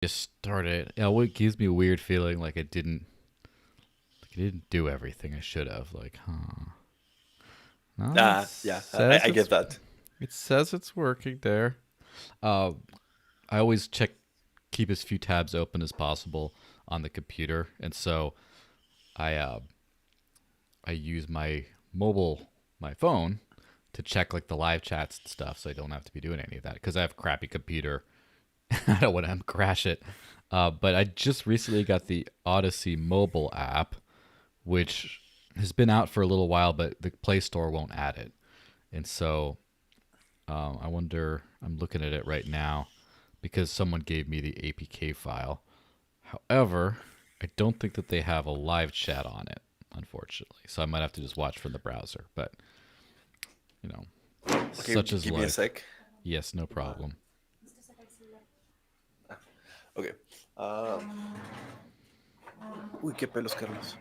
just started. Yeah, what gives me a weird feeling like I didn't do everything I should have. Like, huh? No, Yeah, I get that. it says it's working there. Uh, I always keep as few tabs open as possible on the computer, and so I I use my phone to check like the live chats and stuff, so I don't have to be doing any of that because I have a crappy computer. I don't want to crash it. But I just recently got the Odyssey Mobile App, which has been out for a little while, but the Play Store won't add it. And so I wonder, I'm looking at it right now because someone gave me the APK file. However, I don't think that they have a live chat on it, unfortunately. So I might have to just watch from the browser. But, you know, Okay, such is give me a life. sec. Yes, no problem. Okay. Uh, Uy, qué pelos, Carlos.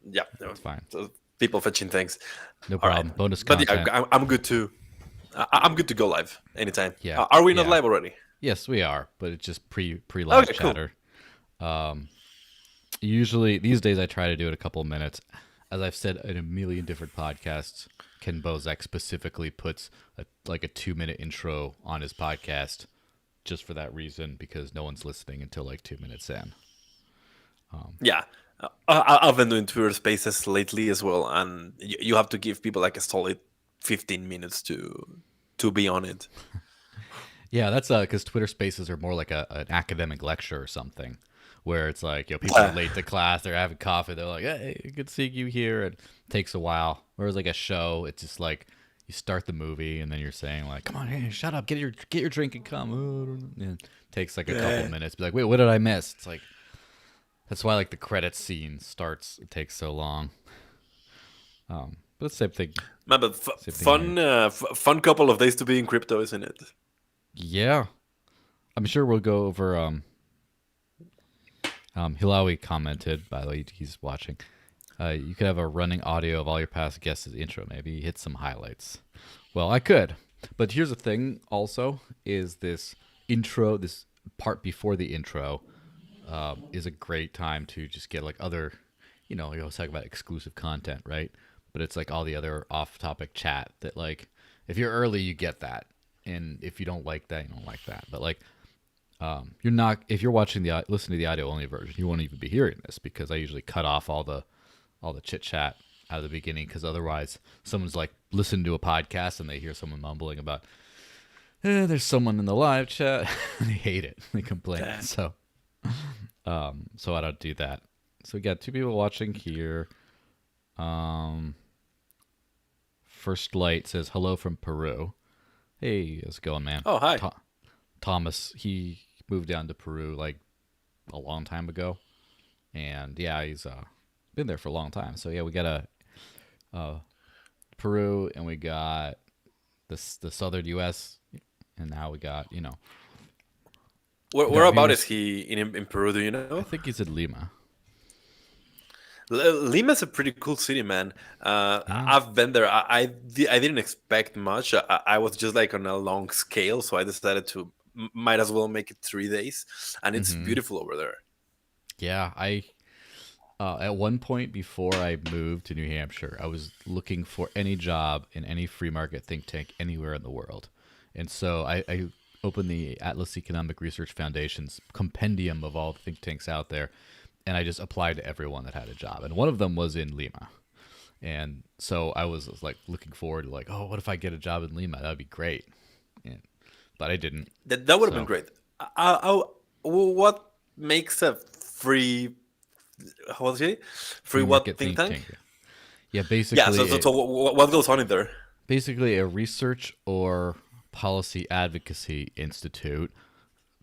Yeah, no, That's fine. so people fetching things. No All right, problem. Bonus but yeah, content. I'm good to. I'm good to go live anytime. Yeah. Are we not Yeah. live already? Yes, we are, but it's just pre live Okay, cool. chatter. Um, Usually these days I try to do it a couple of minutes. As I've said in a million different podcasts, Ken Bozek specifically puts like a 2 minute intro on his podcast just for that reason because no one's listening until like 2 minutes in. Yeah, I've been doing Twitter Spaces lately as well, and you have to give people like a solid 15 minutes to be on it. Yeah, that's because Twitter Spaces are more like an academic lecture or something, where it's like people are Yeah, late to class, they're having coffee, they're like, "Hey, good seeing you here," and it takes a while. Whereas like a show, it's just like you start the movie and then you're saying like, "Come on, hey, shut up, get your drink and come." And it takes like a couple minutes. Be like, "Wait, what did I miss?" It's like that's why like the credits scene starts. It takes so long. But it's the same thing. man, but Same thing here. fun, fun couple of days to be in crypto, isn't it? Yeah, I'm sure we'll go over Hilawi commented, by the way, he's watching. You could have a running audio of all your past guests as intro. Maybe hit some highlights. Well, I could, but here's the thing. Also, is this intro, this part before the intro, is a great time to just get like other, you always talk about exclusive content, right? But it's like all the other off-topic chat that like, if you're early, you get that, and if you don't like that, you don't like that. But like, you're not if you're listening to the audio only version, you won't even be hearing this because I usually cut off all the chit chat out of the beginning because otherwise someone's like listening to a podcast and they hear someone mumbling about there's someone in the live chat and they hate it, they complain. Yeah. So I don't do that. So we got two people watching here. um First Light says hello from Peru. Hey, how's it going, man? Oh, hi. Thomas, he moved down to Peru like a long time ago, and yeah, he's been there for a long time. So yeah, we got a Peru, and we got the southern U.S., and now we got we Where got about is viewers. he in Peru? Do you I know? think he's in Lima. Lima's a pretty cool city, man. Yeah. I've been there. I didn't expect much. I was just like on a long scale, so I decided to might as well make it 3 days, and it's Mm-hmm. beautiful over there. Yeah, I at one point before I moved to New Hampshire, I was looking for any job in any free market think tank anywhere in the world. And so I opened the Atlas Economic Research Foundation's compendium of all the think tanks out there, and I just applied to everyone that had a job. And one of them was in Lima. And so I was like looking forward to like, oh, what if I get a job in Lima? That would be great. And, but I didn't. That would have been So great. What makes a free how was it? Free free what market think think tank? tank. Yeah, Yeah. So what goes on in there? basically a research or policy advocacy institute,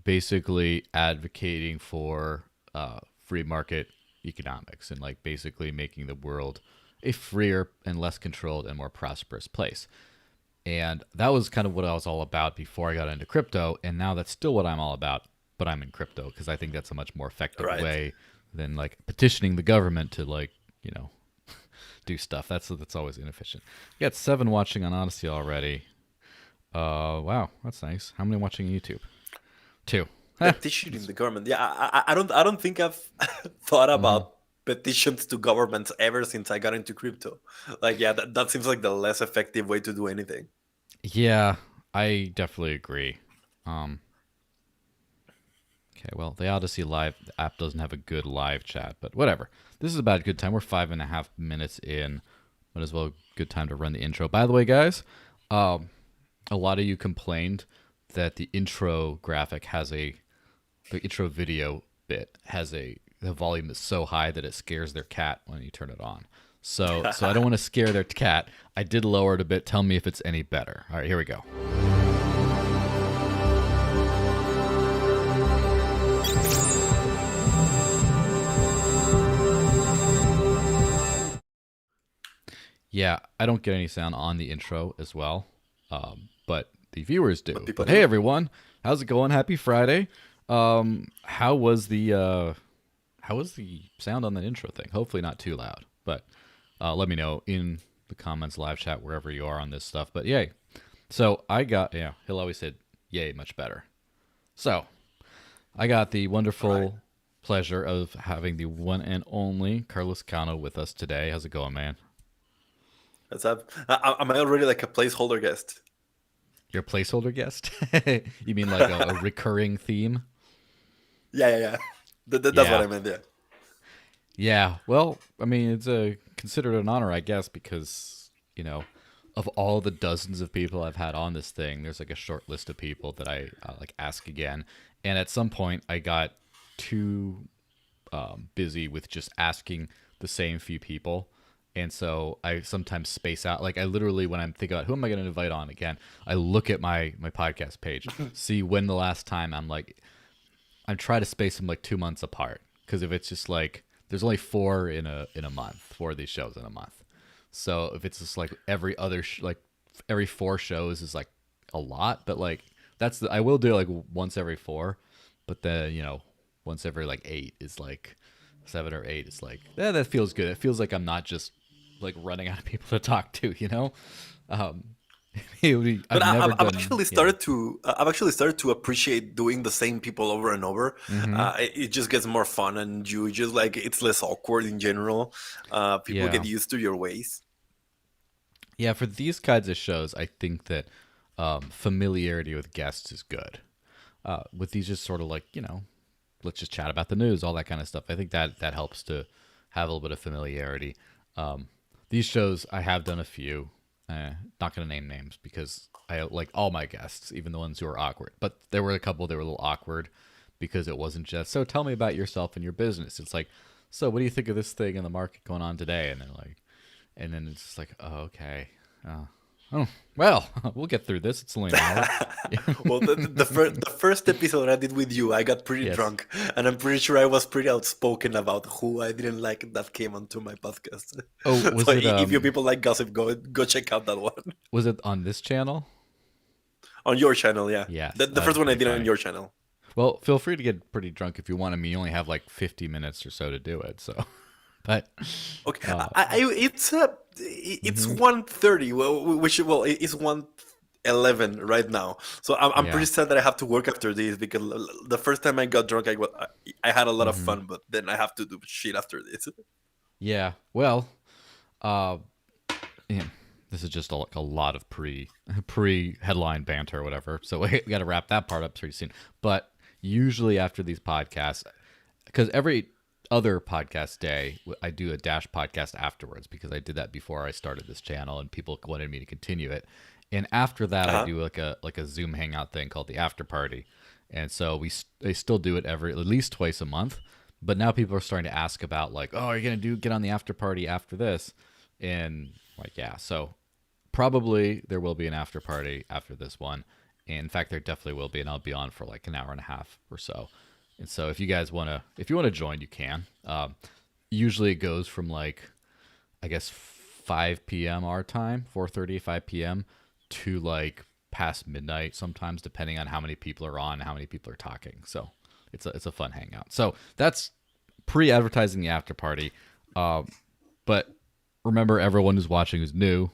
basically advocating for free market economics and like basically making the world a freer and less controlled and more prosperous place. And that was kind of what I was all about before I got into crypto. And now that's still what I'm all about, but I'm in crypto because I think that's a much more effective Right. way than like petitioning the government to like, do stuff. That's always inefficient. We got 7 watching on Odyssey already. Wow, that's nice. How many watching YouTube? 2. Petitioning the government. Yeah, I don't think I've thought Hmm. about petitions to governments ever since I got into crypto. Like, yeah, that seems like the less effective way to do anything. Yeah, I definitely agree. Um, okay, well, the Odyssey Live app doesn't have a good live chat, but whatever. This is about a good time. We're 5.5 minutes in. Might as well a good time to run the intro. By the way, guys, um, a lot of you complained that the intro graphic has the intro video bit has the volume is so high that it scares their cat when you turn it on. So I don't want to scare their cat. I did lower it a bit. Tell me if it's any better. All right, here we go. Yeah, I don't get any sound on the intro as well, but the viewers But do. people But hey, do. everyone, how's it going? Happy Friday. How was the sound on that intro thing? Hopefully not too loud, but let me know in the comments, live chat, wherever you are on this stuff. But yay! So I got he'll always said yay much better. So I got the All right. wonderful pleasure of having the one and only Carlos Cano with us today. How's it going, man? What's up? Am I already like a placeholder guest? Your placeholder guest? You mean like a recurring theme? Yeah. That's what Yeah. I meant. Yeah. Yeah. Well, I mean, it's considered an honor, I guess, because, of all the dozens of people I've had on this thing, there's like a short list of people that I like ask again. And at some point, I got too busy with just asking the same few people. And so I sometimes space out. Like I literally, when I'm thinking about who am I going to invite on again, I look at my podcast page, see when the last time I try to space them like 2 months apart. Because if it's just like there's only four in a month, four of these shows in a month. So if it's just like like every four shows is like a lot, but like I will do like once every four, but then once every like eight is like 7 or 8 is like that feels good. It feels like I'm not just like running out of people to talk to, Um, But I've never I've done actually started to appreciate doing the same people over and over. hmm It just gets more fun, and you just like it's less awkward in general. People get yeah. used to your ways. Yeah, for these kinds of shows, I think that familiarity with guests is good. With these, just sort of like let's just chat about the news, all that kind of stuff. I think that helps to have a little bit of familiarity. Um, these shows, I have done a few. Not going to name names because I like all my guests, even the ones who are awkward. But there were a couple that were a little awkward because it wasn't just so. Tell me about yourself and your business. It's like, so what do you think of this thing in the market going on today? And they're like, and then it's just like, oh, okay. Oh, well, we'll get through this. It's only an hour. Well, the first episode I did with you, I got pretty Yes. drunk, and I'm pretty sure I was pretty outspoken about who I didn't like that came onto my podcast. Oh, So if you people like gossip, go check out that one was it on this channel? on your channel. Yeah, Yes, the that's first one I pretty did on funny. your channel. Well, feel free to get pretty drunk if you want. I mean, you only have like 50 minutes or so to do it. So, but Okay, uh, it's mhm, 1:30. Well, it's 1:11 right now. So I'm pretty yeah. sad that I have to work after this because the first time I got drunk, I had a lot of hmm fun, but then I have to do shit after this. Yeah. Well, uh, yeah, this is just like a lot of pre headline banter or whatever. So we got to wrap that part up pretty soon. But usually after these podcasts, because every other podcast day, I do a dash podcast afterwards because I did that before I started this channel and people wanted me to continue it. And after that, I Uh-huh. do like a Zoom hangout thing called the after party. And so they still do it at least twice a month. But now people are starting to ask about like, oh, are you gonna get on the after party after this? And like, yeah, so probably there will be an after party after this one. And in fact, there definitely will be, and I'll be on for like an hour and a half or so. And so if you guys if you wanna join, you can. Usually it goes from like I guess 5 p.m. our time, 4:30, 5 p.m. to like past midnight sometimes, depending on how many people are on, how many people are talking. So it's a fun hangout. So that's pre-advertising the after party. But remember, everyone who's watching who's new,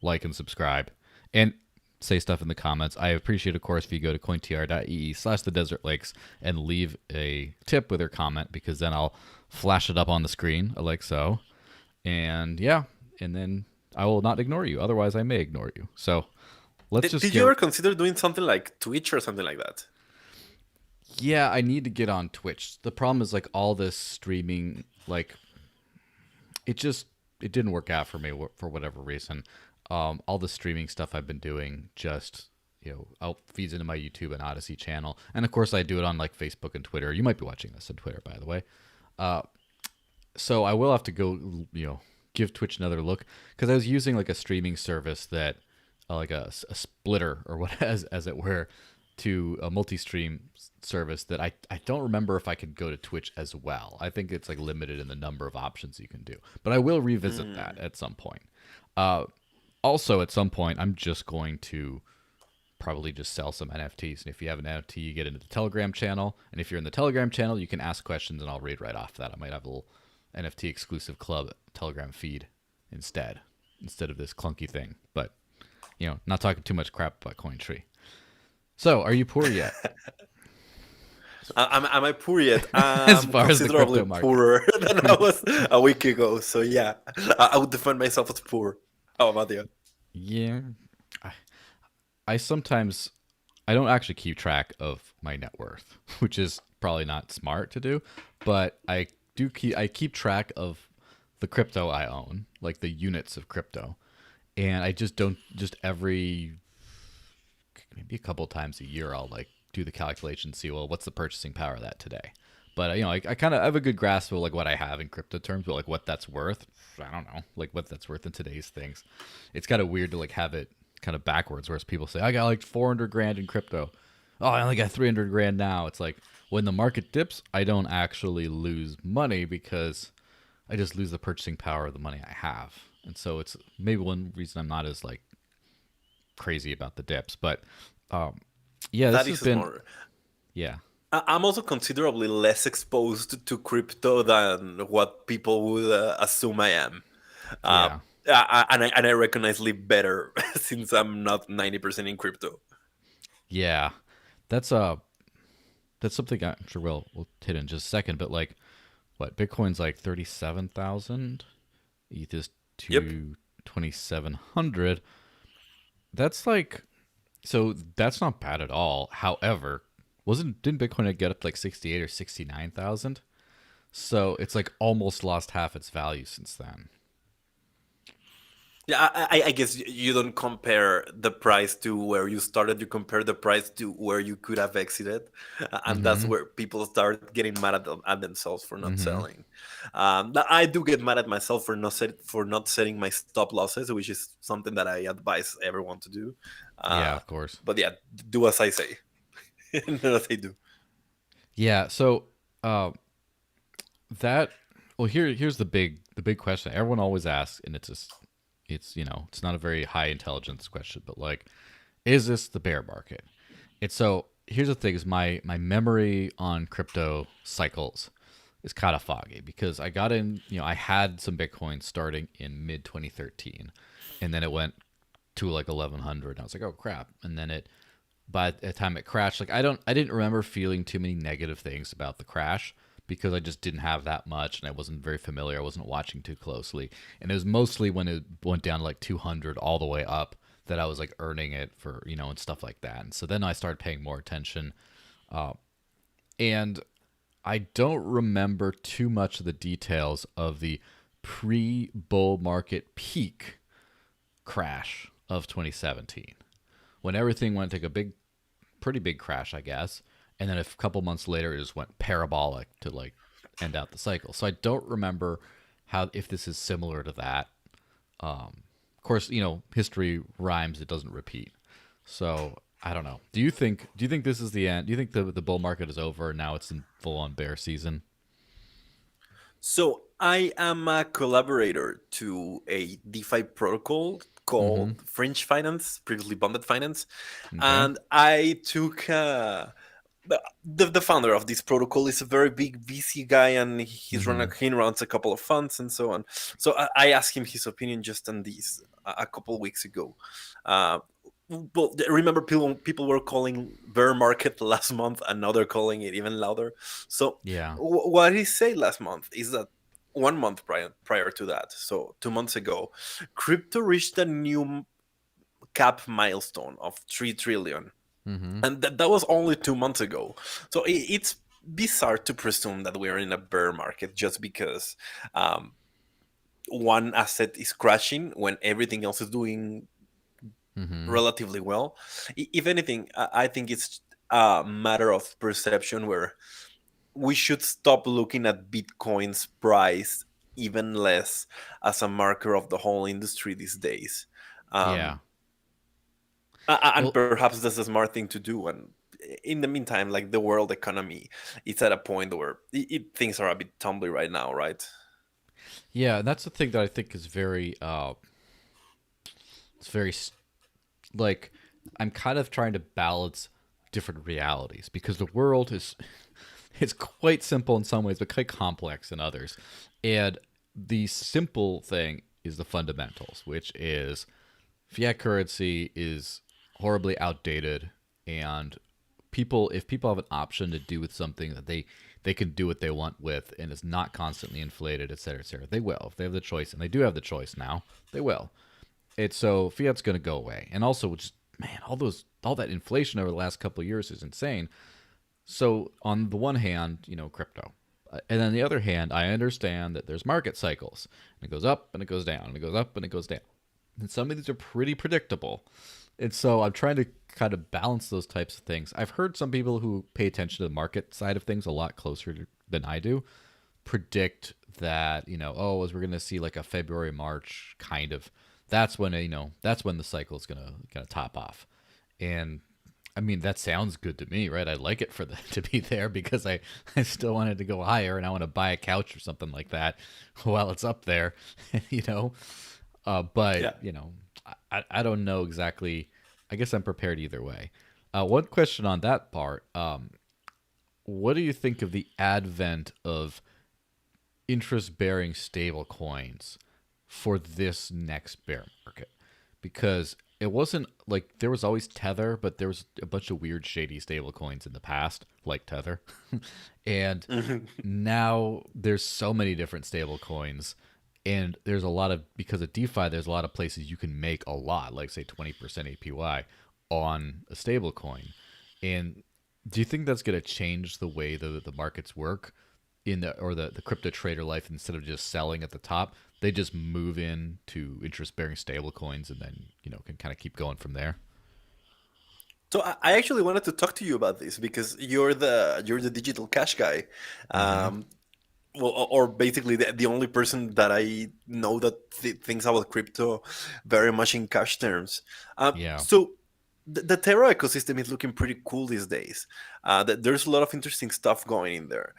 like and subscribe. And say stuff in the comments. I appreciate, of course, if you go to cointr.ee/thedesertlakes and leave a tip with your comment, because then I'll flash it up on the screen like so. And yeah, and then I will not ignore you. Otherwise, I may ignore you. So let's just Did get. you ever consider doing something like Twitch or something like that? Yeah, I need to get on Twitch. The problem is like all this streaming, like it didn't work out for me for whatever reason. All the streaming stuff I've been doing just out feeds into my YouTube and Odyssey channel, and of course I do it on like Facebook and Twitter. You might be watching this on Twitter, by the way. So I will have to go, give Twitch another look, because I was using like a streaming service that, like a splitter or what as it were, to a multi-stream service that I don't remember if I could go to Twitch as well. I think it's like limited in the number of options you can do, but I will revisit that at some point. Also, at some point, I'm just going to probably just sell some NFTs. And if you have an NFT, you get into the Telegram channel. And if you're in the Telegram channel, you can ask questions and I'll read right off that. I might have a little NFT exclusive club Telegram feed instead of this clunky thing. But, not talking too much crap about CoinTree. So, are you poor yet? Am I poor yet? As far as the considerably crypto market. poorer than I was a week ago. So yeah, I would define myself as poor. How about you? Yeah. I sometimes, I don't actually keep track of my net worth, which is probably not smart to do, but I keep track of the crypto I own, like the units of crypto. And I just don't, just maybe a couple times a year, I'll like do the calculation, see, well, what's the purchasing power of that today? But I kind of have a good grasp of like what I have in crypto terms, but like what that's worth, I don't know, like what that's worth in today's things. It's kind of weird to like have it kind of backwards, whereas people say I got like 400 grand in crypto. Oh, I only got 300 grand now. It's like when the market dips, I don't actually lose money because I just lose the purchasing power of the money I have. And so it's maybe one reason I'm not as like crazy about the dips. But yeah, this That has is been more. yeah. I'm also considerably less exposed to crypto than what people would assume I am. Uh, Yeah. and I recognize Live better since I'm not 90% in crypto. Yeah. That's something I'm sure we'll hit in just a second, but like what, Bitcoin's like 37,000, ETH is Yep. 2,700. That's like, so that's not bad at all. However, didn't Bitcoin get up to like 68 or 69,000? So it's like almost lost half its value since then. Yeah, I guess you don't compare the price to where you started. You compare the price to where you could have exited, and that's Mm-hmm. where people start getting mad at themselves for not Mm-hmm. selling. I do get mad at myself for not setting my stop losses, which is something that I advise everyone to do. Yeah, Uh, of course. but yeah, do as I say, not as I do. Yeah. So uh, that well, here's the big question everyone always asks, and it's not a very high intelligence question, but like, is this the bear market? And so here's the thing: is my memory on crypto cycles is kind of foggy, because I got in, I had some Bitcoin starting in mid 2013, and then it went to like 1100. And I was like, oh crap! And then by the time it crashed, like I didn't remember feeling too many negative things about the crash, because I just didn't have that much and I wasn't very familiar. I wasn't watching too closely. And it was mostly when it went down to like 200 all the way up that I was like earning it for, and stuff like that. And so then I started paying more attention. And I don't remember too much of the details of the pre bull market peak crash of 2017, when everything went to like pretty big crash, I guess. And then a couple months later, it just went parabolic to like end out the cycle. So I don't remember if this is similar to that. Of course, history rhymes; it doesn't repeat. So I don't know. Do you think this is the end? Do you think the bull market is over and now it's in full on bear season? So I am a collaborator to a DeFi protocol Mm-hmm. called Fringe Finance, previously Bonded Finance, Okay. and I took the founder of this protocol is a very big VC guy, and Mm-hmm. he runs a couple of funds and so on. So I asked him his opinion just on this a couple of weeks ago. Uh, well, remember people were calling bear market last month, and now they're calling it even louder. So Yeah. what he said last month is that 1 month prior to that, so 2 months ago, crypto reached a new cap milestone of 3 trillion, Mm-hmm. and that was only 2 months ago. So it's bizarre to presume that we're in a bear market just because um, one asset is crashing when everything else is doing Mm-hmm. relatively well. If anything, I think it's a matter of perception where we should stop looking at Bitcoin's price even less as a marker of the whole industry these days. Yeah. Um, and Well, perhaps that's a smart thing to do. And in the meantime, like the world economy, it's at a point where things are a bit tumbly right now, right? yeah, and that's the thing that I think is very it's very like I'm kind of trying to balance different realities because the world is it's quite simple in some ways but quite complex in others. And the simple thing is the fundamentals, which is fiat currency is horribly outdated, and people if people have an option to do with something that they can do what they want with and is not constantly inflated, et cetera, they will. If they have the choice, and they do have the choice now, they will. It's so fiat's going to go away. And also just man, all that inflation over the last couple of years is insane. So on the one hand, crypto. And on the other hand, I understand that there's market cycles. And it goes up and it goes down and it goes up and it goes down. And some of these are pretty predictable. And so I'm trying to kind of balance those types of things. I've heard some people who pay attention to the market side of things a lot closer than I do predict that, oh, as we're going to see like a February, March kind of, that's when the cycle is going to kind of top off. And I mean, that sounds good to me, right? I like it for them to be there because I still wanted to go higher and I want to buy a couch or something like that while it's up there, you know? But, Yeah. I don't know exactly. I guess I'm prepared either way. One question on that part. What do you think of the advent of interest bearing stable coins for this next bear market? Because it wasn't like there was always Tether, but there was a bunch of weird, shady stable coins in the past, like Tether. And now there's so many different stable coins. And there's a lot of, because of DeFi, there's a lot of places you can make a lot, like say 20% APY on a stable coin. And do you think that's going to change the way the markets work the crypto trader life? Instead of just selling at the top, they just move in to interest bearing stable coins and then, can kind of keep going from there. So I actually wanted to talk to you about this because you're the digital cash guy. Mm-hmm. Um, well, or basically the only person that I know that thinks about crypto very much in cash terms. Yeah. So the Terra ecosystem is looking pretty cool these days. There's a lot of interesting stuff going in there,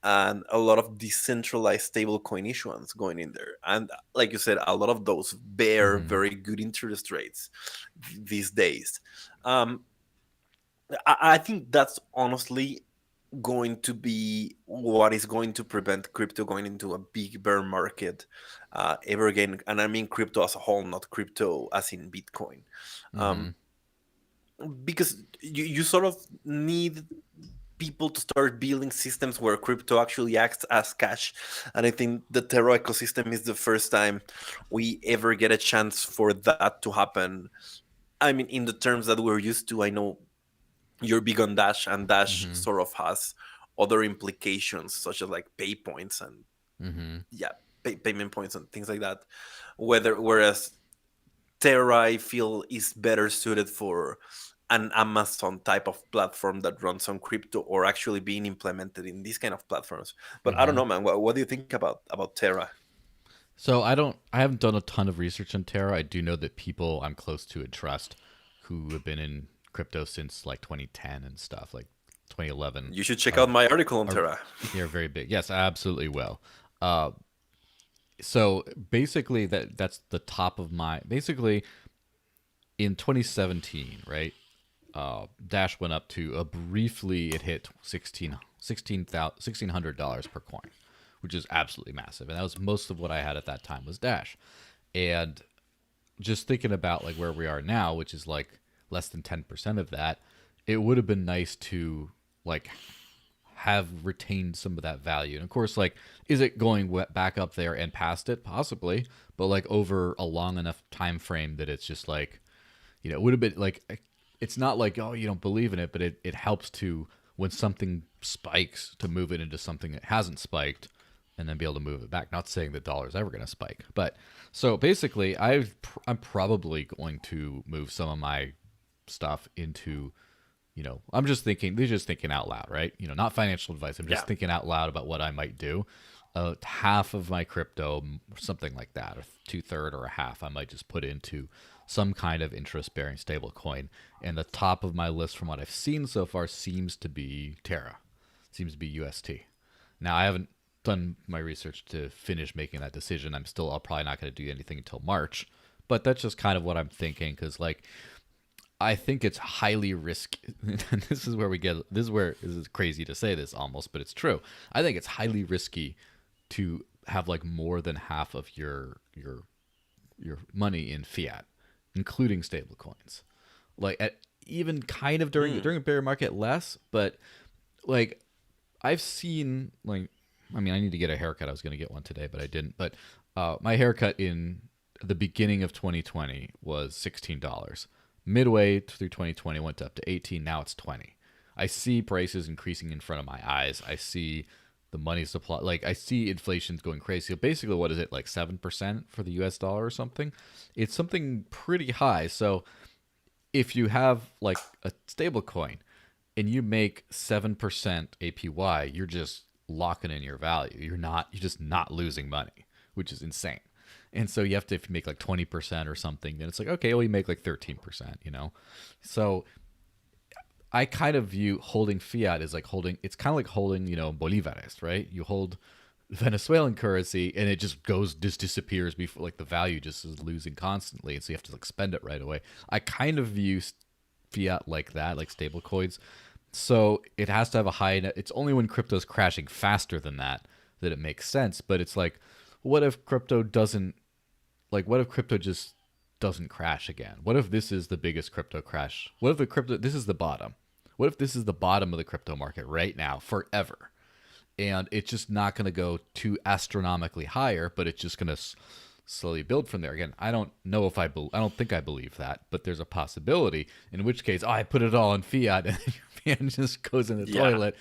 and a lot of decentralized stablecoin issuance going in there. And like you said, a lot of those bear Mm-hmm. very good interest rates these days. Um, I think that's honestly going to be what is going to prevent crypto going into a big bear market ever again. And I mean crypto as a whole, not crypto as in Bitcoin. Mm-hmm. Um, because you sort of need people to start building systems where crypto actually acts as cash. And I think the Terra ecosystem is the first time we ever get a chance for that to happen. I mean, in the terms that we're used to. I know you're big on Dash, and Dash Mm-hmm. sort of has other implications, such as like pay points and Mm-hmm. yeah, payment points and things like that. Whereas Terra, I feel, is better suited for an Amazon type of platform that runs on crypto or actually being implemented in these kind of platforms. But I don't Mm-hmm. know, man. What do you think about Terra? So I haven't done a ton of research on Terra. I do know that people I'm close to and trust who have been in crypto since like 2010 and stuff, like 2011, You should check are out my article on are Terra. they're very big. Yes, I absolutely will. Uh, so basically that's the top of my basically in 2017, right? Dash went up to briefly it hit $1,600 per coin, which is absolutely massive, and that was most of what I had at that time was Dash. And just thinking about like where we are now, which is like less than 10% of that, it would have been nice to like have retained some of that value. And of course, like, is it going back up there and past it? Possibly, but like over a long enough time frame that it's just like, it would have been like, it's not like, oh, you don't believe in it, but it helps to, when something spikes, to move it into something that hasn't spiked and then be able to move it back. Not saying the dollar's ever going to spike, but so basically, I'm probably going to move some of my stuff into, I'm just thinking, they're just thinking out loud, right? Not financial advice. I'm just Yeah. thinking out loud about what I might do. Half of my crypto, something like that, or 2/3 or a half, I might just put into some kind of interest-bearing stablecoin. And the top of my list, from what I've seen so far, seems to be Terra, seems to be UST. Now, I haven't done my research to finish making that decision. I'll probably not going to do anything until March, but that's just kind of what I'm thinking, because like, I think it's highly risky. This is where this is crazy to say this almost, but it's true. I think it's highly risky to have like more than half of your money in fiat, including stable coins. Like, even kind of during a bear market, less, but like, I've seen, like, I mean, I need to get a haircut. I was going to get one today, but I didn't. But my haircut in the beginning of 2020 was $16. Midway through 2020, went up to 18. Now it's 20. I see prices increasing in front of my eyes. I see the money supply. Like, I see inflation's going crazy. So basically, what is it, like 7% for the US dollar or something? It's something pretty high. So if you have like a stable coin and you make 7% APY, you're just locking in your value. You're just not losing money, which is insane. And so you have to, if you make like 20% or something, then it's like, okay, well, you make like 13%, So I kind of view holding fiat as like it's kind of like holding, bolivares, right? You hold Venezuelan currency and it just disappears before, like, the value just is losing constantly. And so you have to like spend it right away. I kind of view fiat like that, like stable coins. So it has to have a high net. It's only when crypto is crashing faster than that it makes sense. But it's like, what if crypto just doesn't crash again? What if this is the biggest crypto crash? What if this is the bottom? What if this is the bottom of the crypto market right now, forever? And it's just not going to go too astronomically higher, but it's just going to slowly build from there. Again, I don't know if I don't think I believe that, but there's a possibility, in which case, I put it all in fiat and your fiat just goes in the toilet.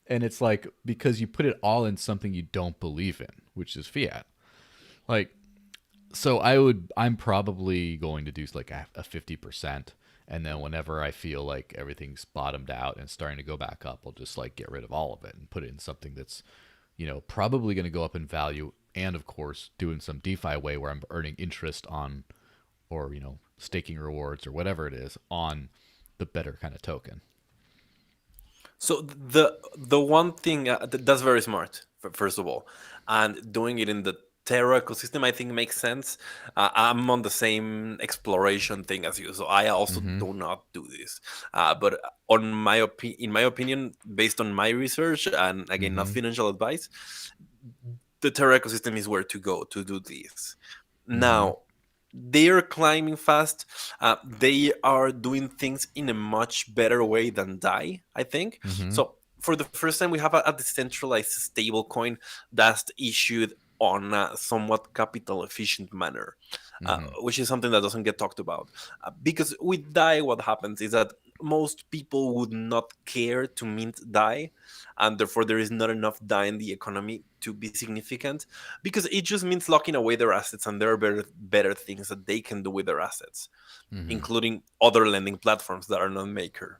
And it's like, because you put it all in something you don't believe in, which is fiat. Like, so I'm probably going to do like a 50%. And then whenever I feel like everything's bottomed out and starting to go back up, I'll just like get rid of all of it and put it in something that's, probably going to go up in value. And of course, doing some DeFi way where I'm earning interest on, or, staking rewards or whatever it is on the better kind of token. So the one thing that's very smart, first of all, and doing it in the Terra ecosystem, I think makes sense. I'm on the same exploration thing as you, so I also Mm-hmm. do not do this. But in my opinion, based on my research, and again, not Mm-hmm. financial advice, the Terra ecosystem is where to go to do this. Mm-hmm. Now, they are climbing fast. They are doing things in a much better way than DAI, I think. Mm-hmm. So, for the first time, we have a decentralized stablecoin that's issued on a somewhat capital efficient manner, Mm-hmm. which is something that doesn't get talked about. Because with DAI, what happens is that most people would not care to mint DAI, and therefore there is not enough DAI in the economy to be significant, because it just means locking away their assets, and there are better things that they can do with their assets, Mm-hmm. including other lending platforms that are non maker.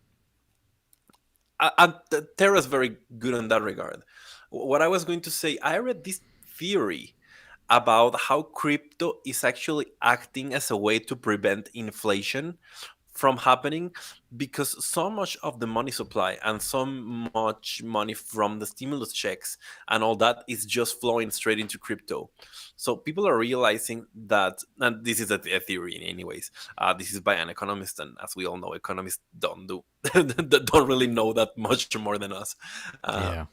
And Terra is very good in that regard. What I was going to say, I read this theory about how crypto is actually acting as a way to prevent inflation from happening, because so much of the money supply and so much money from the stimulus checks and all that is just flowing straight into crypto. So people are realizing that, and this is a theory in anyways, this is by an economist, and as we all know, economists don't really know that much more than us. uh, Yeah.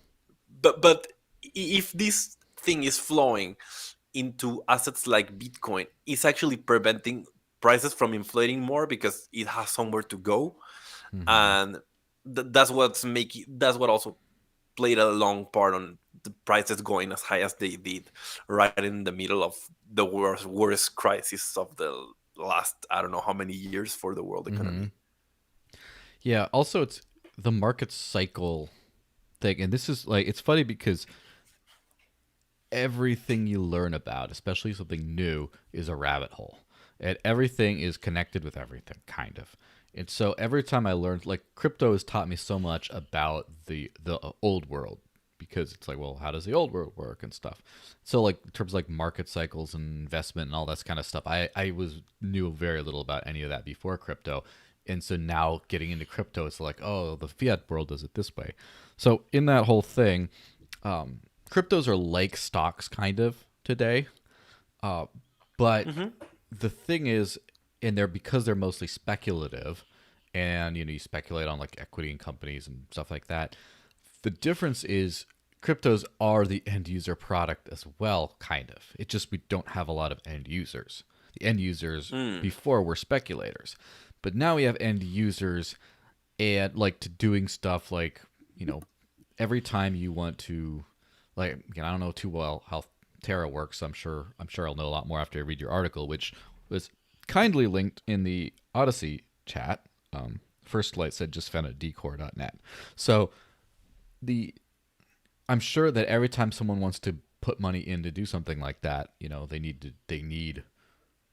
but if this thing is flowing into assets like Bitcoin, is actually prices from inflating more because it has somewhere to go, Hmm. and that's what also played a long part on the prices going as high as they did, right in the middle of the worst crisis of the last, I don't know how many years for the world Hmm. economy. Yeah. Also, it's the market cycle thing, and this is like it's funny because everything you learn about, especially something new, is a rabbit hole. And everything is connected with everything, kind of. And so every time I learned, like crypto has taught me so much about the old world because it's like, well, how does the old world work and stuff. So like in terms of like market cycles and investment and all that kind of stuff, I was knew very little about any of that before crypto. And so now getting into crypto, it's like, oh, the fiat world does it this way. So in that whole thing, um, cryptos are like stocks kind of today, uh, but Hmm. the thing is, and they're because they're mostly speculative, and you speculate on like equity in companies and stuff like that. The difference is cryptos are the end user product as well, kind of. It just we don't have a lot of end users. The end users Mm. before were speculators, but now we have end users and like to doing stuff like you know every time you want to like again I don't know too well how Terra works. I'm sure I'll know a lot more after I read your article, which was kindly linked in the Odyssey chat. First Light said just found at decor.net. So the I'm sure that every time someone wants to put money in to do something like that, they need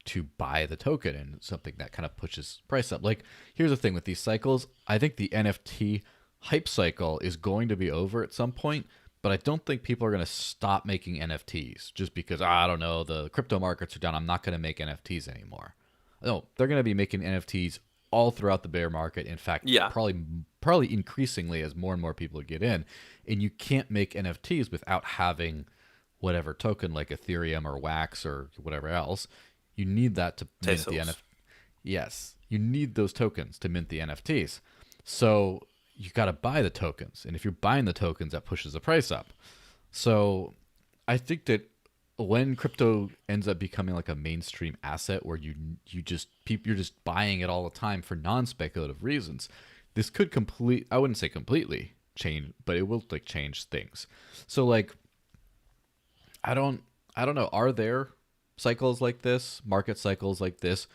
to buy the token and something that kind of pushes price up. Like here's the thing with these cycles, I think the NFT hype cycle is going to be over at some point, but I don't think people are going to stop making NFTs just because I don't know, the crypto markets are down, I'm not going to make NFTs anymore. No, they're going to be making NFTs all throughout the bear market. In fact, Yeah. probably increasingly as more and more people get in. And you can't make NFTs without having whatever token like Ethereum or Wax or whatever else. You need that to mint the Pesos. NFT. Yes, you need those tokens to mint the NFTs. So you got to buy the tokens, and if you're buying the tokens, that pushes the price up. So I think that when crypto ends up becoming like a mainstream asset where you're just buying it all the time for non-speculative reasons, this could I wouldn't say completely change, but it will like change things. So like I don't I don't know. Are there cycles like this, market cycles like this,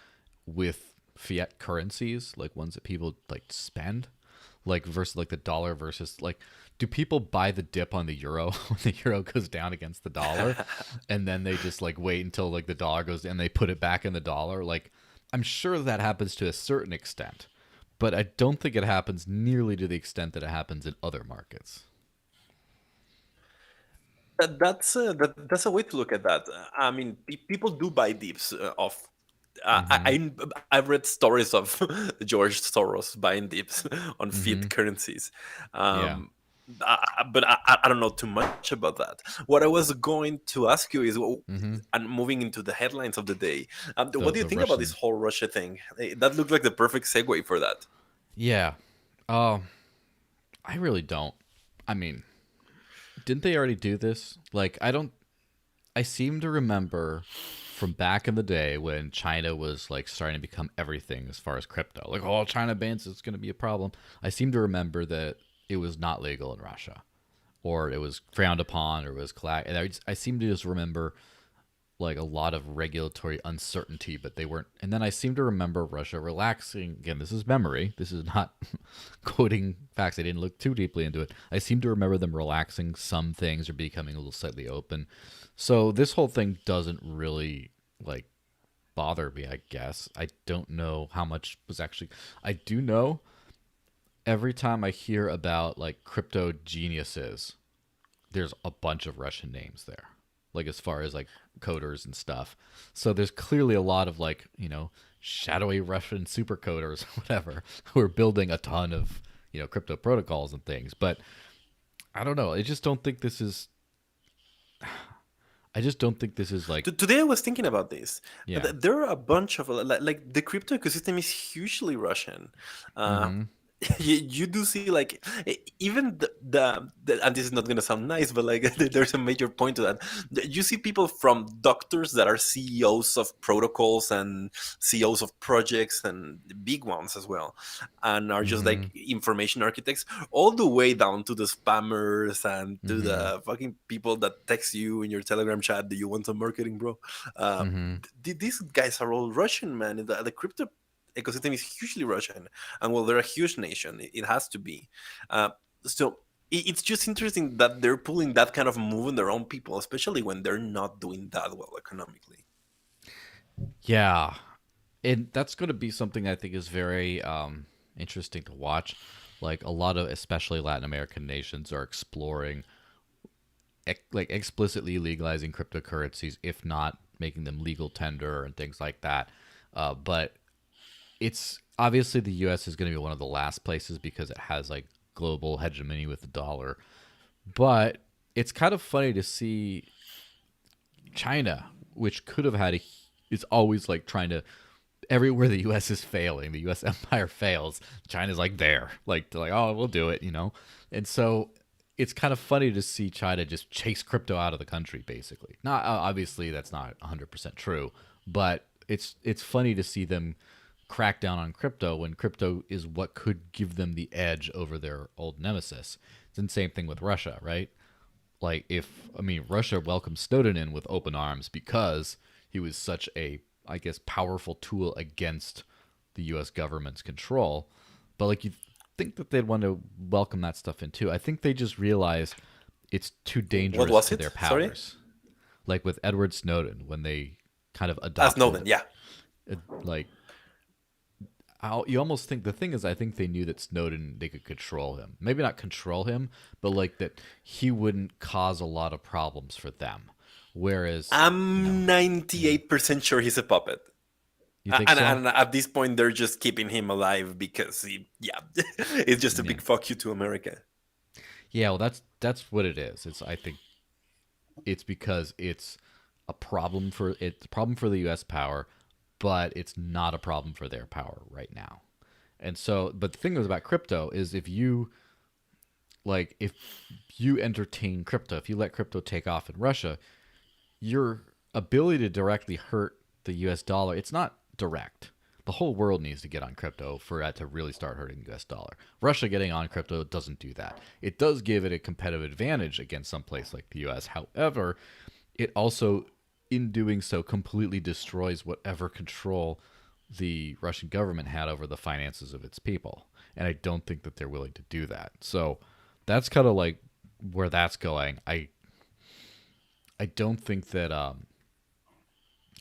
with fiat currencies, like ones that people like spend, like versus like the dollar versus like, do people buy the dip on the euro when the euro goes down against the dollar, and then they just like wait until like the dollar goes and they put it back in the dollar? Like, I'm sure that happens to a certain extent, but I don't think it happens nearly to the extent that it happens in other markets. That's a way to look at that. I mean, people do buy dips of. Mm-hmm. I've read stories of George Soros buying dips on Mm-hmm. fiat currencies, Yeah. um, but I don't know too much about that. What I was going to ask you is, Mm-hmm. and moving into the headlines of the day, what do you The think about this Russian. whole Russia thing? That looked like the perfect segue for that. Yeah. Uh, I really don't. I mean, didn't they already do this? Like, I don't. I seem to remember from back in the day when China was like starting to become everything as far as crypto. Like, oh, China bans it's going to be a problem. I seem to remember that it was not legal in Russia, or it was frowned upon, or it was and I seem to just remember like a lot of regulatory uncertainty, but they weren't. And then I seem to remember Russia relaxing. Again, this is memory. This is not quoting facts. I didn't look too deeply into it. I seem to remember them relaxing some things or becoming a little slightly open. So this whole thing doesn't really like bother me, I guess. I don't know how much was actually. I do know every time I hear about like crypto geniuses, there's a bunch of Russian names there, like as far as like coders and stuff. So there's clearly a lot of like, shadowy Russian super coders, whatever, who are building a ton of, crypto protocols and things. But I don't know. I just don't think this is like, Today I was thinking about this. yeah. There are a bunch of like the crypto ecosystem is hugely Russian. Uh, Mm-hmm. you do see like even and this is not going to sound nice, but like there's a major point to that. You see people from doctors that are CEOs of protocols and CEOs of projects and big ones as well, and are just Mm-hmm. like information architects, all the way down to the spammers and to Mm-hmm. the fucking people that text you in your Telegram chat, do you want some marketing, bro? uh, Mm-hmm. these guys are all Russian, man. The crypto ecosystem is hugely Russian, and well, they're a huge nation. It has to be. Uh, so it's just interesting that they're pulling that kind of move on their own people, especially when they're not doing that well economically. Yeah, and that's going to be something I think is very interesting to watch. Like a lot of, especially Latin American nations, are exploring, like explicitly legalizing cryptocurrencies, if not making them legal tender and things like that. But it's obviously the U.S. is going to be one of the last places because it has like global hegemony with the dollar. But it's kind of funny to see China, which could have had a, is always like trying to, everywhere the U.S. is failing, the U.S. empire fails, China's like there, like they're like, oh, we'll do it, you know. And so it's kind of funny to see China just chase crypto out of the country, basically. Not obviously that's not 100% true, but it's funny to see them crack down on crypto when crypto is what could give them the edge over their old nemesis. It's the same thing with Russia, right? Like if I mean Russia welcomed Snowden in with open arms because he was such a, I guess, powerful tool against the U.S. government's control. But like you think that they'd want to welcome that stuff in too. I think they just realized it's too What dangerous was to it? their Sorry, powers. Like with Edward Snowden when they kind of Snowden. adopted, Yeah. like you almost think, the thing is I think they knew that Snowden, they could control him, maybe not control him, but like that he wouldn't cause a lot of problems for them, whereas I'm 98% sure he's a puppet. you think And, so. and at this point, they're just keeping him alive because yeah, it's just a Yeah, big fuck you to America. yeah, well that's what it is. It's, I think it's because it's a problem for the US power, but it's not a problem for their power right now. And so, but the thing is about crypto is if you entertain crypto, if you let crypto take off in Russia, your ability to directly hurt the US dollar, it's not direct. The whole world needs to get on crypto for it to really start hurting the US dollar. Russia getting on crypto doesn't do that. It does give it a competitive advantage against some place like the US. However, it also, in doing so, completely destroys whatever control the Russian government had over the finances of its people. And I don't think that they're willing to do that. So that's kind of like where that's going. I don't think that I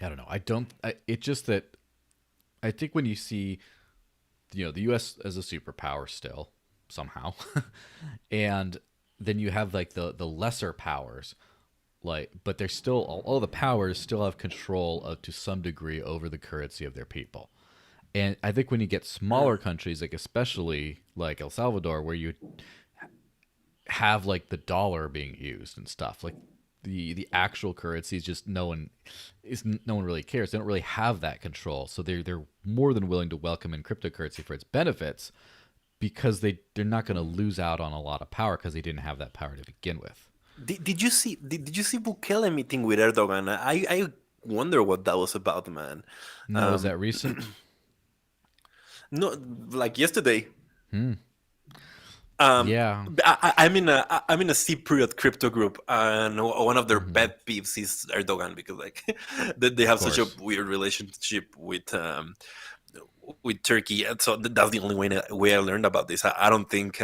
don't know. It's just that I think when you see, the U.S. as a superpower still somehow, and then you have like the lesser powers, like, but they're still, all the powers still have control of, to some degree, over the currency of their people. And I think when you get smaller countries, like especially like El Salvador, where you have like the dollar being used and stuff, like the actual currency is just, no one really cares. They don't really have that control, so they're more than willing to welcome in cryptocurrency for its benefits because they're not going to lose out on a lot of power because they didn't have that power to begin with. Did you see Bukele meeting with Erdogan? I wonder what that was about, man. No, is Um, that recent? no, like yesterday. Hmm. Um, Yeah. I'm in a C period crypto group, and one of their Hmm. pet peeves is Erdogan because like they Of have such a course. weird relationship with Turkey, and so that's the only way I learned about this. I don't think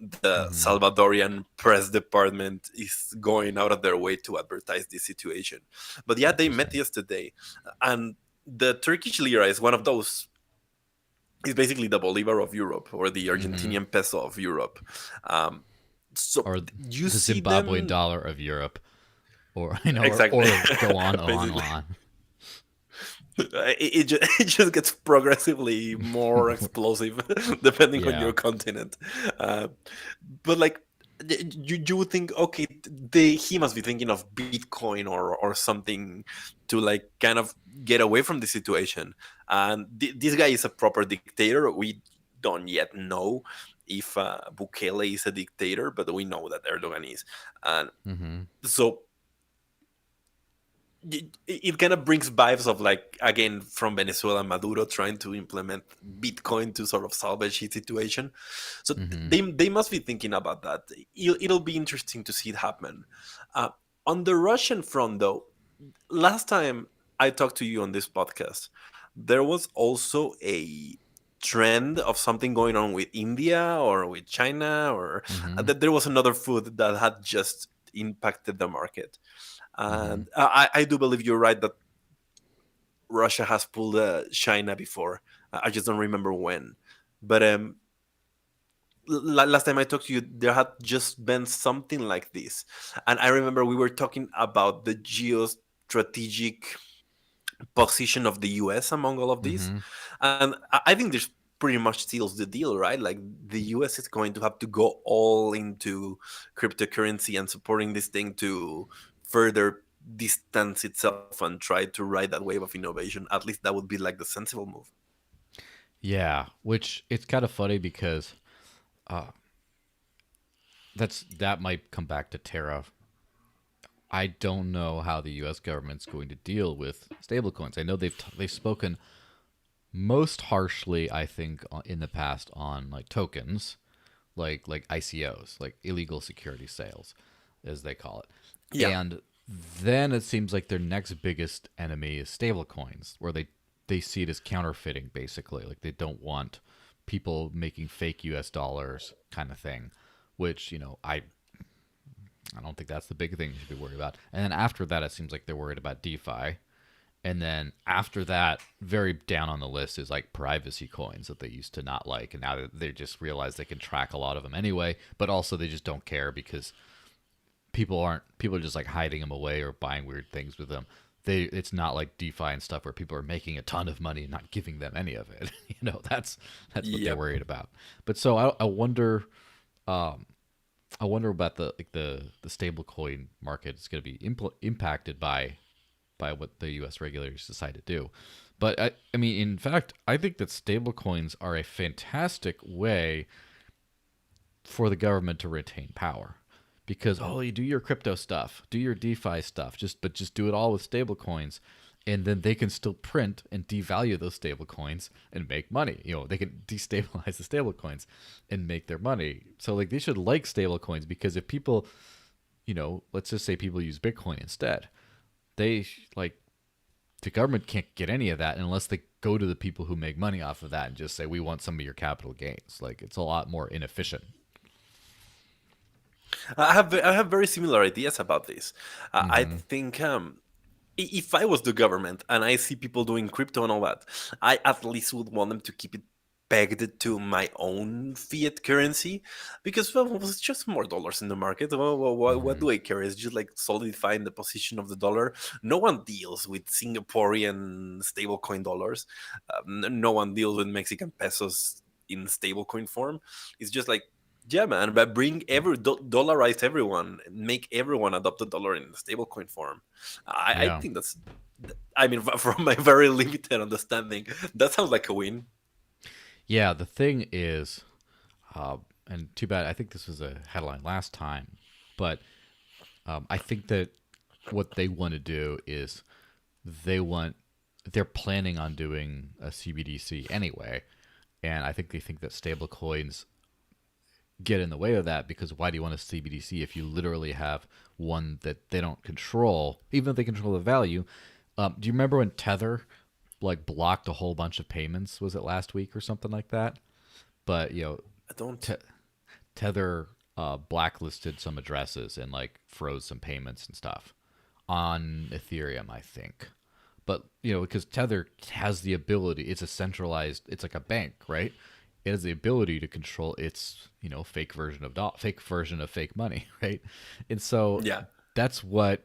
the Hmm. Salvadorian press department is going out of their way to advertise this situation. But yeah, they met Interesting. yesterday, and the Turkish lira is one of those. It's basically the Bolivar of Europe or the Hmm. Argentinian peso of Europe. Um, so Or you the see Zimbabwean them dollar of Europe, or exactly, or go on, on, basically. on. It just gets progressively more explosive depending on Yeah. your continent. Uh, but like you would think, okay, he must be thinking of Bitcoin or something to like kind of get away from the situation. And this guy is a proper dictator. We don't yet know if Bukele is a dictator, but we know that Erdogan is. And Mm-hmm. so it kind of brings vibes of, like, again, from Venezuela, Maduro trying to implement Bitcoin to sort of salvage his situation. So Mm-hmm. they must be thinking about that. It'll be interesting to see it happen. Uh, on the Russian front, though, last time I talked to you on this podcast, there was also a trend of something going on with India or with China, or Mm-hmm. that there was another food that had just impacted the market. Mm-hmm. And I do believe you're right that Russia has pulled China before. I just don't remember when. But last time I talked to you, there had just been something like this. And I remember we were talking about the geostrategic position of the US among all of these. Mm-hmm. And I think there's pretty much seals the deal, right? Like, the US is going to have to go all into cryptocurrency and supporting this thing to further distance itself and try to ride that wave of innovation. At least that would be like the sensible move. Yeah, which it's kind of funny because uh, that might come back to tariff. I don't know how the U.S. government's going to deal with stablecoins. I know they've spoken most harshly, I think, in the past on like tokens, like ICOs, like illegal security sales, as they call it. Yeah. And then it seems like their next biggest enemy is stablecoins, where they see it as counterfeiting, basically. Like they don't want people making fake U.S. dollars, kind of thing. Which I don't think that's the big thing you should be worried about. And then after that, it seems like they're worried about DeFi. And then after that, very down on the list is like privacy coins that they used to not like, and now they just realize they can track a lot of them anyway. But also they just don't care because people are just like hiding them away or buying weird things with them. It's not like DeFi and stuff where people are making a ton of money and not giving them any of it. That's what they're Yep. worried about. But so I wonder. I wonder about the stable coin market is going to be impacted by what the U.S. regulators decide to do. But I mean, in fact, I think that stable coins are a fantastic way for the government to retain power, because you do your crypto stuff, do your DeFi stuff, just do it all with stable coins, and then they can still print and devalue those stable coins and make money. They can destabilize the stable coins and make their money. So like they should like stable coins, because if people, let's just say people use Bitcoin instead, they like the government can't get any of that unless they go to the people who make money off of that and just say, we want some of your capital gains. Like it's a lot more inefficient. I have very similar ideas about this. I Mm-hmm. think if I was the government and I see people doing crypto and all that, I at least would want them to keep it pegged to my own fiat currency, because, well, it's just more dollars in the market. Well, what Mm-hmm. do I care? It's just like solidifying the position of the dollar. No one deals with Singaporean stablecoin dollars. No one deals with Mexican pesos in stablecoin form. It's just like, yeah, man, but bring dollarize everyone, make everyone adopt the dollar in stablecoin form. I Yeah. think that's, I mean, from my very limited understanding, that sounds like a win. Yeah. The thing is, and too bad. I think this was a headline last time, but I think that what they want to do is they're planning on doing a CBDC anyway, and I think they think that stablecoins get in the way of that, because why do you want a CBDC if you literally have one that they don't control, even if they control the value? Do you remember when Tether like blocked a whole bunch of payments? Was it last week or something like that? But I don't. Te- Tether blacklisted some addresses and like froze some payments and stuff on Ethereum, I think. But because Tether has the ability, it's a centralized, it's like a bank, right? It has the ability to control its fake version of fake money, right? And so Yeah. that's what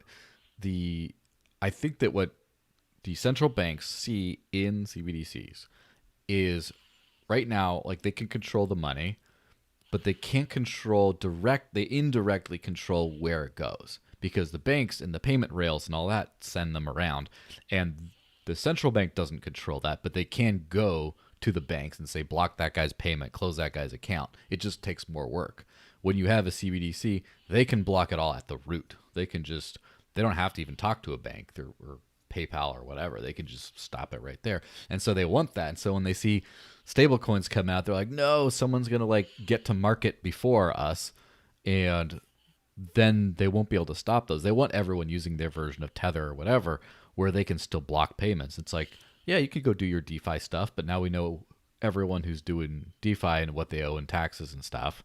the I think that what the central banks see in CBDCs is right now, like they can control the money, but they can't they indirectly control where it goes, because the banks and the payment rails and all that send them around, and the central bank doesn't control that, but they can go to the banks and say block that guy's payment, close that guy's account. It just takes more work. When you have a CBDC, they can block it all at the root. They don't have to even talk to a bank or PayPal or whatever. They can just stop it right there. And so they want that. And so when they see stablecoins come out, they're like, no, someone's gonna like get to market before us, and then they won't be able to stop those. They want everyone using their version of Tether or whatever, where they can still block payments. It's like, yeah, you could go do your DeFi stuff, but now we know everyone who's doing DeFi and what they owe in taxes and stuff.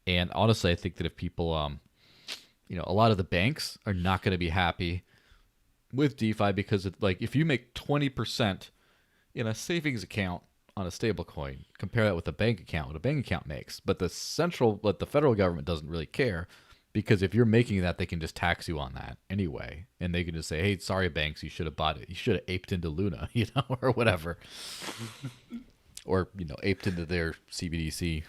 And honestly, I think that if people, a lot of the banks are not going to be happy with DeFi because like if you make 20% in a savings account on a stablecoin, compare that with a bank account, what a bank account makes. But the federal government doesn't really care because if you're making that, they can just tax you on that anyway, and they can just say, "Hey, sorry, banks, you should have bought it. You should have aped into Luna, or whatever, or aped into their CBDC."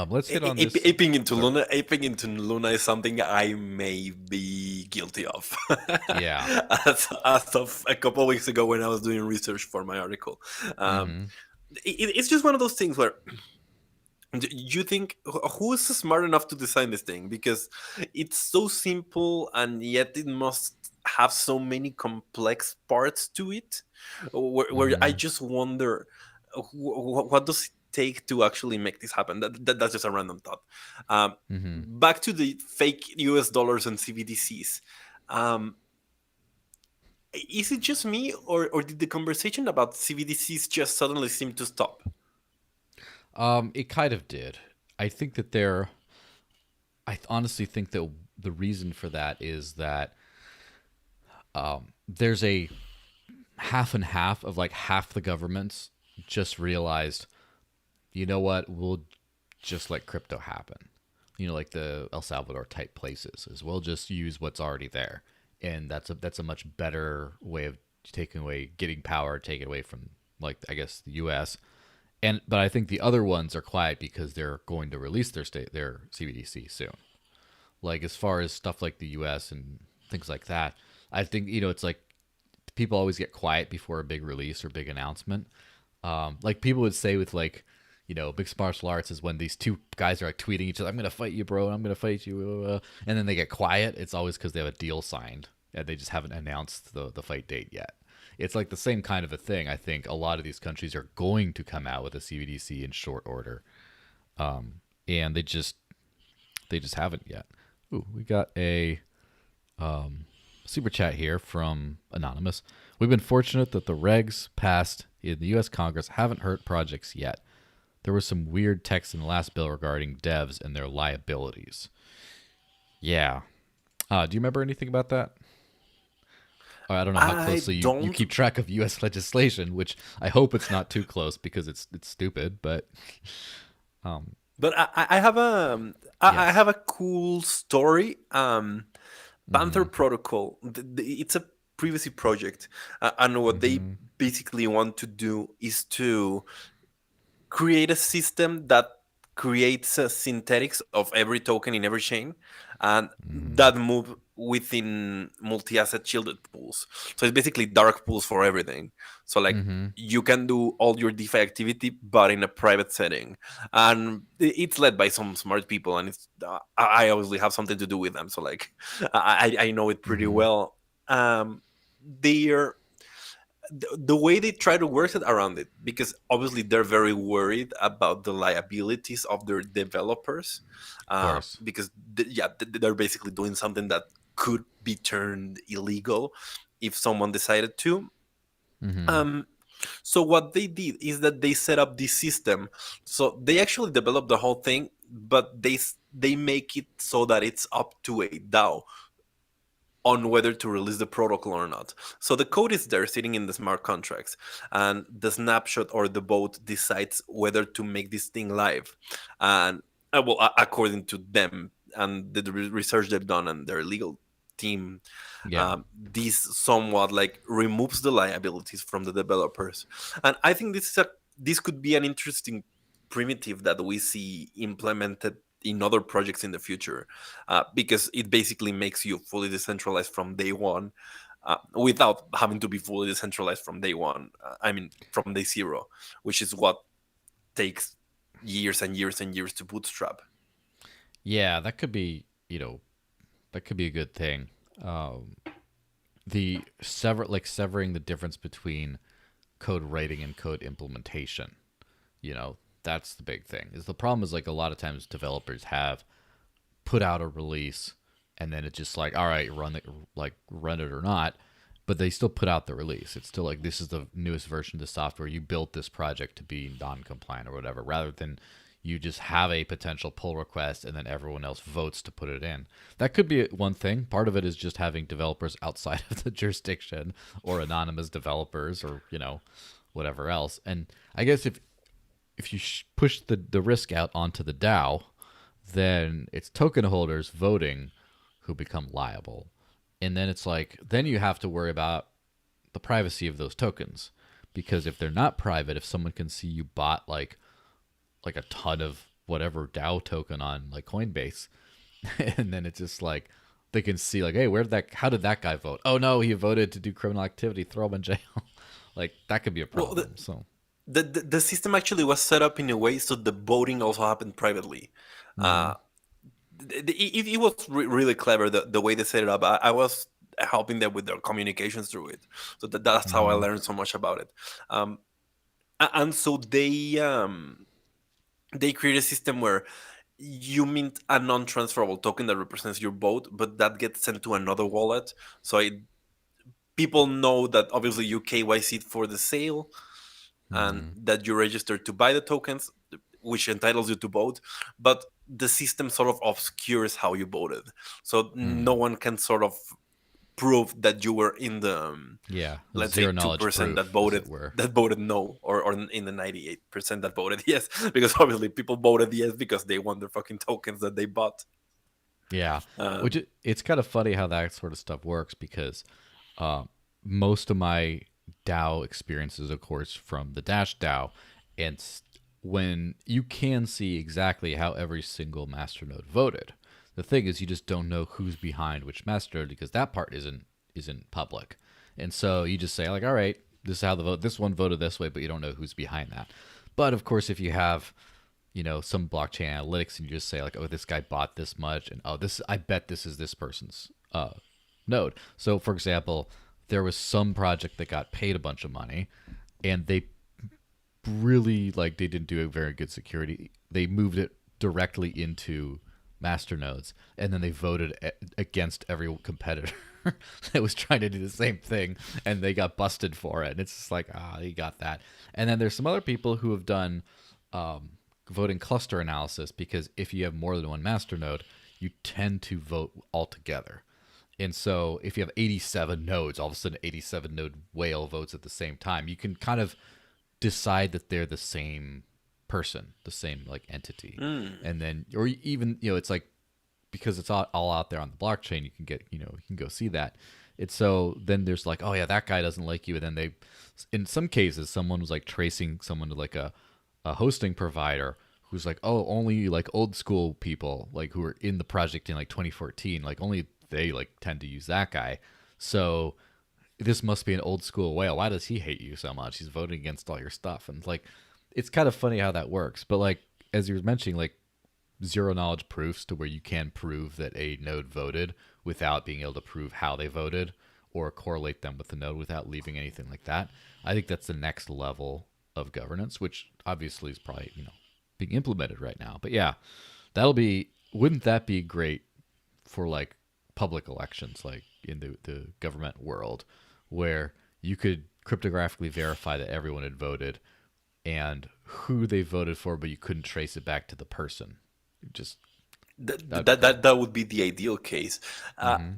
Let's hit on this. Aping into Luna. Aping into Luna is something I may be guilty of. Yeah. as of a couple of weeks ago when I was doing research for my article. Mm-hmm. It's just one of those things where you think, who is smart enough to design this thing? Because it's so simple and yet it must have so many complex parts to it, where I Mm-hmm. just wonder what does it take to actually make this happen. That's just a random thought. Mm-hmm. Back to the fake US dollars and CBDCs. Um, is it just me, or did the conversation about CBDCs just suddenly seem to stop? It kind of did. I think that I honestly think that the reason for that is that there's a half and half of like half the governments just realized, you know what, we'll just let crypto happen. Like the El Salvador type places, is we'll just use what's already there, and that's a much better way of getting power taken away from, like, I guess, the U.S. But I think the other ones are quiet because they're going to release their CBDC soon. Like as far as stuff like the U.S. and things like that, I think it's like people always get quiet before a big release or big announcement. Like people would say with like, mixed martial arts is when these two guys are like tweeting each other, "I'm gonna fight you, bro. I'm gonna fight you," and then they get quiet. It's always because they have a deal signed and they just haven't announced the fight date yet. It's like the same kind of a thing. I think a lot of these countries are going to come out with a CBDC in short order, and they just haven't yet. Ooh, we got a super chat here from Anonymous. We've been fortunate that the regs passed in the U.S. Congress haven't hurt projects yet. There was some weird text in the last bill regarding devs and their liabilities. Yeah. Do you remember anything about that? I don't know how I closely you don't. keep track of U.S. legislation, which I hope it's not too close because it's stupid. But But I have I yes. have a cool story. Panther Mm-hmm. Protocol. It's a privacy project, and what they Mm-hmm. basically want to do is to create a system that creates a synthetics of every token in every chain, and Mm-hmm. that move within multi-asset shielded pools. So it's basically dark pools for everything. So like Mm-hmm. you can do all your DeFi activity, but in a private setting, and it's led by some smart people, and it's I obviously have something to do with them. So like I know it pretty Mm-hmm. well. They're the way they try to work it around it, because obviously they're very worried about the liabilities of their developers, Of course. because they're basically doing something that could be turned illegal if someone decided to. Mm-hmm. um, so what they did is that they set up this system. So they actually developed the whole thing, but they make it so that it's up to a DAO on whether to release the protocol or not. So the code is there sitting in the smart contracts, and the snapshot or the vote decides whether to make this thing live. And according to them and the research they've done and their legal team, Yeah. this somewhat like removes the liabilities from the developers. And I think this could be an interesting primitive that we see implemented in other projects in the future, because it basically makes you fully decentralized from day one. without having to be fully decentralized from day one. I mean, from day zero, which is what takes years and years and years to bootstrap. Yeah, that could be, that could be a good thing. The severing the difference between code writing and code implementation. You know, that's the big thing. Is the problem is like a lot of times developers have put out a release and then it's just like, all right, run it or not, but they still put out the release. It's still like, this is the newest version of the software. You built this project to be non-compliant or whatever, rather than you just have a potential pull request and then everyone else votes to put it in. That could be one thing. Part of it is just having developers outside of the jurisdiction or anonymous developers or, whatever else. And I guess if you push the risk out onto the DAO, then it's token holders voting who become liable. And then it's like, then you have to worry about the privacy of those tokens. Because if they're not private, if someone can see you bought like a ton of whatever DAO token on like Coinbase, and then it's just like they can see like, hey, how did that guy vote? Oh no, he voted to do criminal activity, throw him in jail. Like that could be a Well, problem. So the system actually was set up in a way so the voting also happened privately. mm-hmm. Uh, it was really clever the way they set it up. I was helping them with their communications through it, so that's how I Mm-hmm. learned so much about it. Um, and so they create a system where you mint a non-transferable token that represents your vote, but that gets sent to another wallet. So people know that obviously you KYC for the sale and Mm-hmm. that you registered to buy the tokens, which entitles you to vote. But the system sort of obscures how you voted, so no Mm. one can sort of prove that you were in the Yeah, let's say zero two knowledge percent proof, as it were. that voted no, or in the 98% that voted yes, because obviously people voted yes because they want their fucking tokens that they bought. Yeah, Um, it's kind of funny how that sort of stuff works because uh, most of my DAO experiences, of course, from the Dash DAO, and when you can see exactly how every single masternode voted. The thing is, you just don't know who's behind which masternode because that part isn't public, and so you just say like, all right, this is how the vote. This one voted this way, but you don't know who's behind that. But of course, if you have some blockchain analytics and you just say like, oh, this guy bought this much and oh, this, I bet this is this person's node. So for example, there was some project that got paid a bunch of money and they really like, they didn't do a very good security. They moved it directly into master nodes and then they voted against every competitor that was trying to do the same thing and they got busted for it. And it's just like, you got that. And then there's some other people who have done voting cluster analysis, because if you have more than one master node, you tend to vote all together. And so if you have 87 nodes, all of a sudden 87 node whale votes at the same time, you can kind of decide that they're the same person, the same like entity. mm, And then, or even, it's like, because it's all out there on the blockchain, you can get, you can go see that. It's so then there's like, oh yeah, that guy doesn't like you. And then in some cases, someone was like tracing someone to like a hosting provider who's like, oh, only like old school people like who were in the project in like 2014, like only they like tend to use that guy. So this must be an old school whale. Why does he hate you so much? He's voting against all your stuff. And like, it's kind of funny how that works. But like, as you were mentioning, like zero knowledge proofs to where you can prove that a node voted without being able to prove how they voted or correlate them with the node without leaving anything like that. I think that's the next level of governance, which obviously is probably, being implemented right now. But yeah, wouldn't that be great for like public elections, like in the government world, where you could cryptographically verify that everyone had voted and who they voted for, but you couldn't trace it back to the person. Just that'd be cool. that would be the ideal case. Uh, Mm-hmm.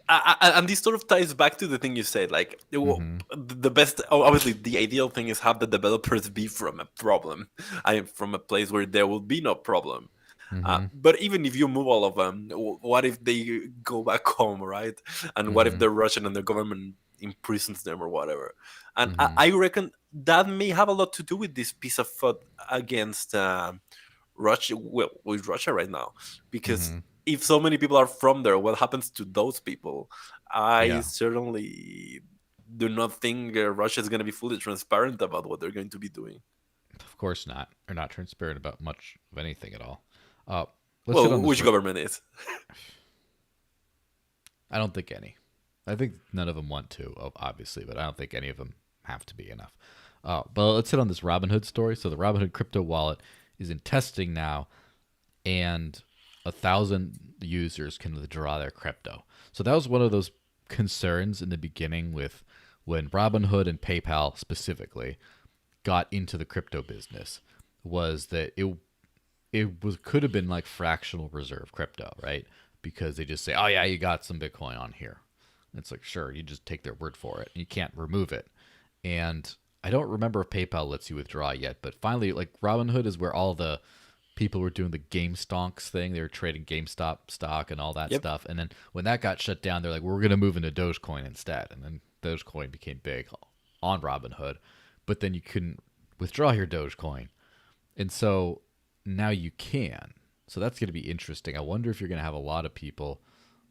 and this sort of ties back to the thing you said, like Mm-hmm. the best. Obviously, the ideal thing is have the developers be from a problem, from a place where there will be no problem. Mm-hmm. But even if you move all of them, what if they go back home, right? And what if Mm-hmm. they're Russian and the government imprisons them or whatever? And Mm-hmm. I reckon that may have a lot to do with this piece of thought against Russia, well, with Russia right now, because Mm-hmm. if so many people are from there, what happens to those people? I Yeah, certainly do not think Russia is going to be fully transparent about what they're going to be doing. of course not. They're not transparent about much of anything at all. Uh, let's hit on Well, this. which government is? I don't think any. I think none of them want to, obviously, but I don't think any of them have to be enough. But let's hit on this Robinhood story. So the Robinhood crypto wallet is in testing now, and 1,000 users can withdraw their crypto. So that was one of those concerns in the beginning with when Robinhood and PayPal specifically got into the crypto business, was that it was could have been like fractional reserve crypto, right? Because they just say, "Oh yeah, you got some Bitcoin on here." And it's like, sure, you just take their word for it. You can't remove it. And I don't remember if PayPal lets you withdraw yet, but finally, like Robinhood is where all the people were doing the game stonks thing. They were trading GameStop stock and all that Yep. stuff. And then when that got shut down, they're like, we're going to move into Dogecoin instead. And then Dogecoin became big on Robinhood, but then you couldn't withdraw your Dogecoin. And so now you can. So that's going to be interesting. I wonder if you're going to have a lot of people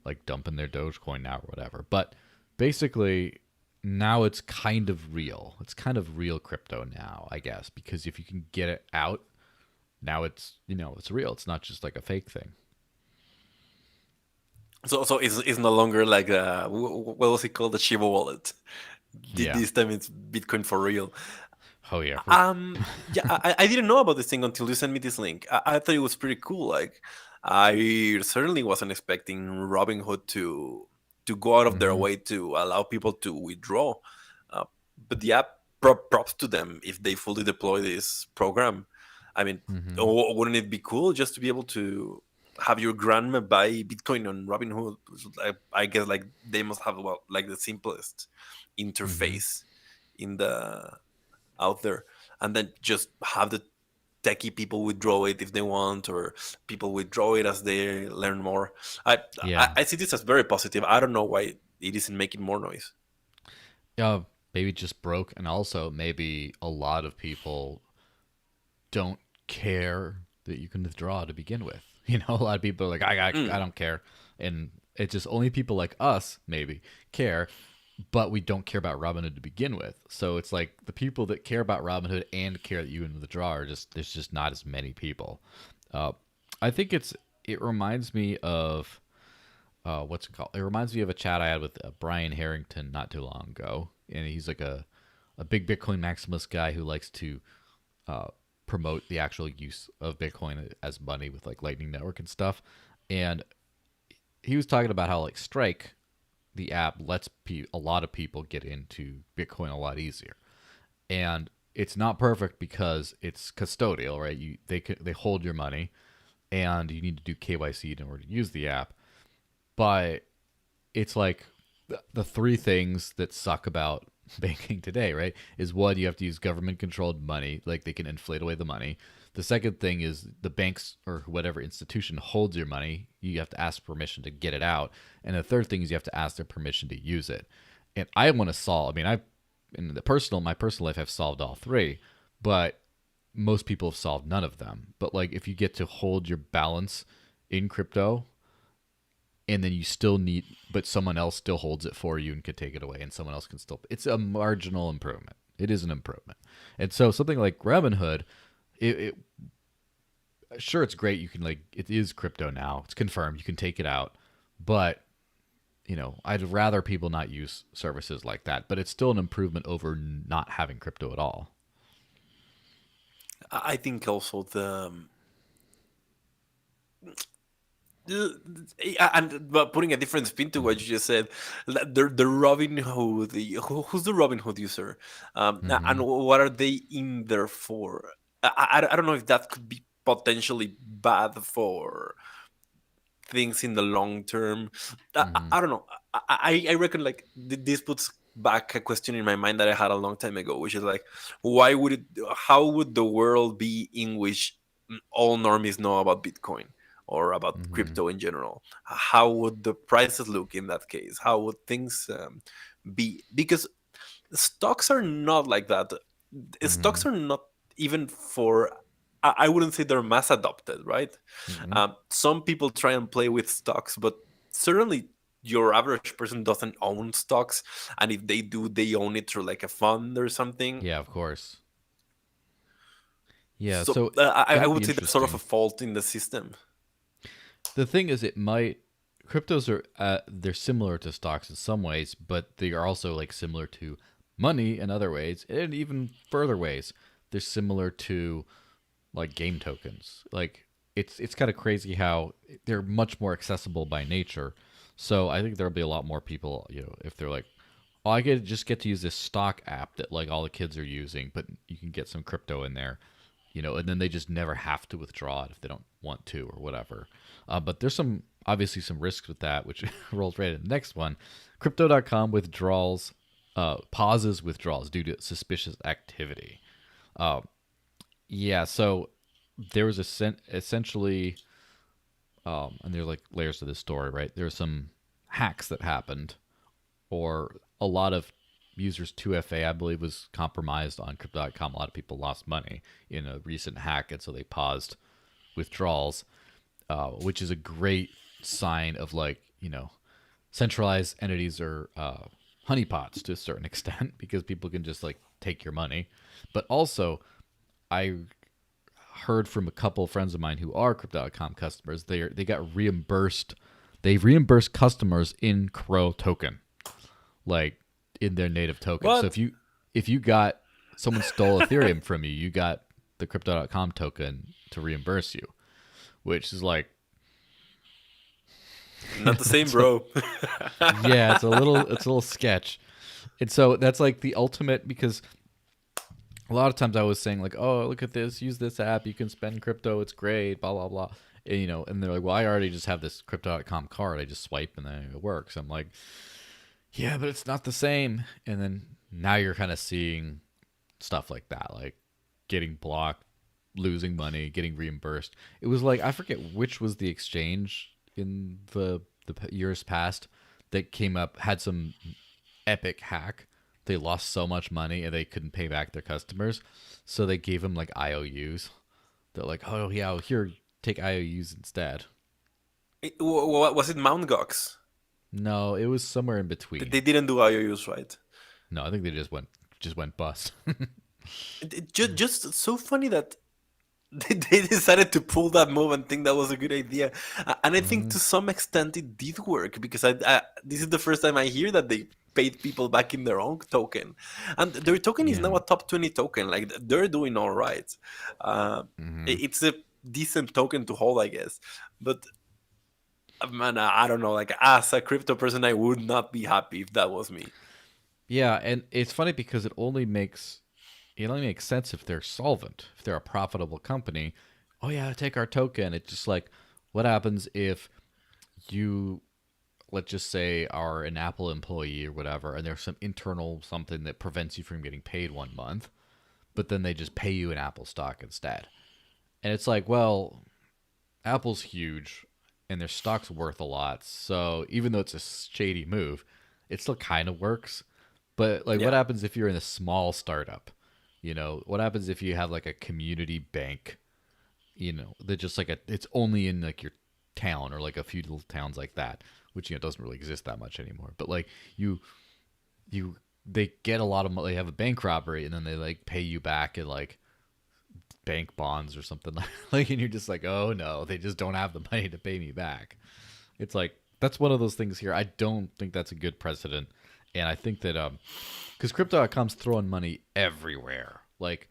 like dumping their Dogecoin now or whatever. But basically, now it's kind of real. It's kind of real crypto now, I guess, because if you can get it out, now it's it's real. It's not just like a fake thing. So it's no longer like what was it called, the Shiba wallet? Yeah. This time it's Bitcoin for real. Oh yeah. Yeah, I didn't know about this thing until you sent me this link. I thought it was pretty cool. Like, I certainly wasn't expecting Robinhood to go out of their Mm-hmm. way to allow people to withdraw. Uh, but yeah, props to them if they fully deploy this program. I mean, Mm-hmm. wouldn't it be cool just to be able to have your grandma buy Bitcoin on Robinhood? I guess like they must have, well, like the simplest Mm-hmm. interface in the out there, and then just have the techie people withdraw it if they want, or people withdraw it as they learn more. I Yeah. I see this as very positive. I don't know why it isn't making more noise. Maybe just broke, and also maybe a lot of people don't care that you can withdraw to begin with. A lot of people are like, I Mm. don't care, and it's just only people like us maybe care, but we don't care about Robinhood to begin with. So it's like the people that care about Robinhood and care that you can withdraw are just there's just not as many people. Uh, I think it reminds me of what's it called? It reminds me of a chat I had with Brian Harrington not too long ago, and he's like a big Bitcoin maximalist guy who likes to uh, promote the actual use of Bitcoin as money with like Lightning Network and stuff. And he was talking about how like Strike, the app, lets a lot of people get into Bitcoin a lot easier. And it's not perfect because it's custodial, right? They hold your money, and you need to do KYC in order to use the app. But it's like the three things that suck about banking today, right? Is one, you have to use government controlled money, like they can inflate away the money. The second thing is the banks or whatever institution holds your money. You have to ask permission to get it out. And the third thing is you have to ask their permission to use it. And I want to solve, I mean, in my personal life, I've solved all three, but most people have solved none of them. But like if you get to hold your balance in crypto, and then you still need, but someone else still holds it for you and can take it away, and someone else can still, it's a marginal improvement. It is an improvement. And so something like Robinhood, it sure, it's great. You can like, it is crypto now. It's confirmed. You can take it out, but I'd rather people not use services like that. But it's still an improvement over not having crypto at all. I think also and but putting a different spin to what you just said, the Robin Hood, who's the Robin Hood user, Mm-hmm. and what are they in there for? I don't know if that could be potentially bad for things in the long term. Mm-hmm. I don't know. I reckon like this puts back a question in my mind that I had a long time ago, which is like, why would it? How would the world be in which all normies know about Bitcoin or about Mm-hmm. crypto in general? How would the prices look in that case? How would things be? Because stocks are not like that. Mm-hmm. Stocks are not even for. I wouldn't say they're mass adopted, right? Hmm. Some people try and play with stocks, but certainly your average person doesn't own stocks, and if they do, they own it through like a fund or something. Yeah, of course. Yeah, So so I that'd be would say that's sort of a interesting. fault in the system. The thing is, it might cryptos are they're similar to stocks in some ways, but they are also like similar to money in other ways, and even further ways. They're similar to like game tokens. Like it's kind of crazy how they're much more accessible by nature. So I think there'll be a lot more people, if they're like, oh, I get to use this stock app that like all the kids are using, but you can get some crypto in there, and then they just never have to withdraw it if they don't want to or whatever. But there's some obviously some risks with that, which rolls right into the next one. Crypto.com withdrawals pauses withdrawals due to suspicious activity. Uh, yeah, so there was essentially, and there's like layers to this story, right? There's some hacks that happened, or a lot of users 2FA, I believe, was compromised on Crypto.com. A lot of people lost money in a recent hack, and so they paused withdrawals, which is a great sign of like centralized entities or honeypots to a certain extent because people can just like take your money. But also, I heard from a couple of friends of mine who are Crypto.com customers. They got reimbursed. They reimbursed customers in Crow token, like in their native token. So What? if you got someone stole Ethereum from you, you got the Crypto.com token to reimburse you, which is like Not the same, it's a, bro. yeah, it's a little sketch. And so that's like the ultimate because a lot of times I was saying like, oh, look at this, use this app, you can spend crypto, it's great, blah blah blah. And, and they're like, well, I already just have this crypto.com card, I just swipe and then it works. I'm like, yeah, but it's not the same. And then now you're kind of seeing stuff like that, like getting blocked, losing money, getting reimbursed. It was like I forget which was the exchange in the years past that came up had some epic hack. They lost so much money and they couldn't pay back their customers, so they gave them like IOUs. They're like, oh yeah, here, take IOUs instead. Was it Mount Gox? No, it was somewhere in They between. they didn't do IOUs, right? No, I think they just went bust. Just so funny that they decided to pull that move and think that was a good idea. And I think Hmm. to some extent it did work because this is the first time I hear that they paid people back in their own token, and their token is Yeah. now a top 20 token. Like they're doing all right. Uh, Hmm. it's a decent token to hold, I guess. But man, I don't know. Like as a crypto person, I would not be happy if that was me. Yeah, and it's funny because it only makes sense if they're solvent, if they're a profitable company. Oh yeah, take our token. It's just like, what happens if you, let's just say, are an Apple employee or whatever, and there's some internal something that prevents you from getting paid 1 month, but then they just pay you in Apple stock instead. And it's like, well, Apple's huge and their stock's worth a lot. So even though it's a shady move, it still kind of works. But like, what Yeah, happens if you're in a small startup? What happens if you have like a community bank? That just like it's only in like your town or like a few little towns like that, which doesn't really exist that much anymore. But like you they get a lot of money. They have a bank robbery and then they like pay you back in like bank bonds or something like, and you're just like, oh no, they just don't have the money to pay me back. It's like that's one of those things here. I don't think that's a good precedent, and I think that because crypto.com's throwing money everywhere. Like,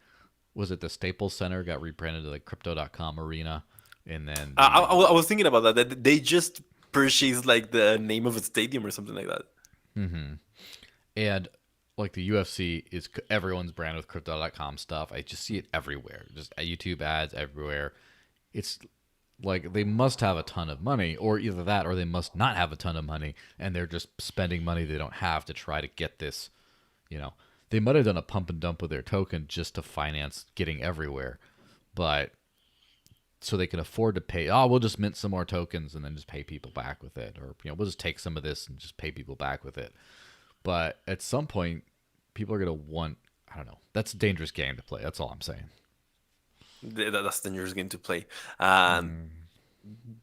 was it the Staples Center got rebranded to like crypto.com arena, and then I was thinking about that. That they just purchased like the name of a stadium or something like that. and like the UFC is everyone's brand with crypto.com stuff. I just see it everywhere, just YouTube ads everywhere. It's like they must have a ton of money, or either that or they must not have a ton of money and they're just spending money they don't have to try to get this. you know they might have done a pump and dump with their token just to finance getting everywhere, but so they can afford to pay, oh, we'll just mint some more tokens and then just pay people back with it, or we'll just take some of this and just pay people back with it. But at some point people are going to want, I don't know, that's a dangerous game to play, that's all I'm saying. That's the dangerous game to play. And Mm,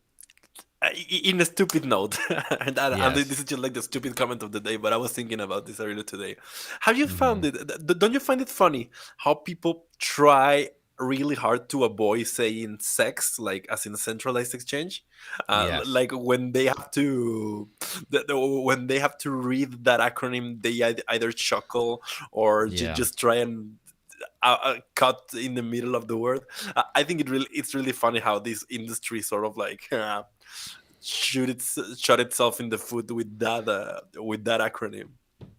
in a stupid note, and this yes. is just like the stupid comment of the day, but I was thinking about this earlier today. Have you Hmm. found it? Don't you find it funny how people try really hard to avoid saying sex, like as in centralized exchange? Yes. Like when they have to, when they have to read that acronym, they either chuckle or Yeah. just try and cut in the middle of the word. I think it's really funny how this industry sort of like shot itself in the foot with that acronym.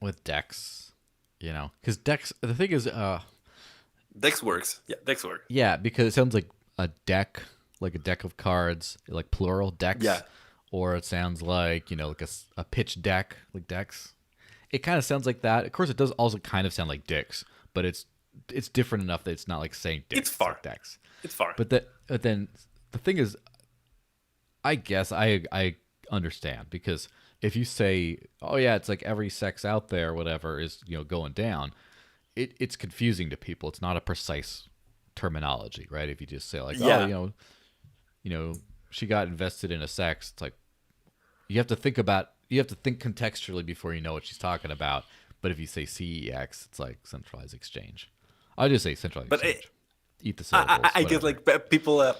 With Dex, because Dex. The thing is, Dex works. Yeah, Dex work. yeah, because it sounds like a deck, like a deck of cards, like plural Yeah, decks, or it sounds like like a pitch deck, like decks. It kind of sounds like that. Of course, it does also kind of sound like dicks, but it's different enough that it's not like saying it's dicks. It's far. like decks. It's far. But then the thing is, I guess I understand because if you say, oh yeah, it's like every sex out there, whatever is going down, it's confusing to people. It's not a precise terminology, right? If you just say like, oh, Yeah, you know, she got invested in a sex, it's like you have to think contextually before you know what she's talking about. But if you say CEX, it's like centralized exchange. I just say centralized but exchange. Eat the syllables, I guess whatever. like people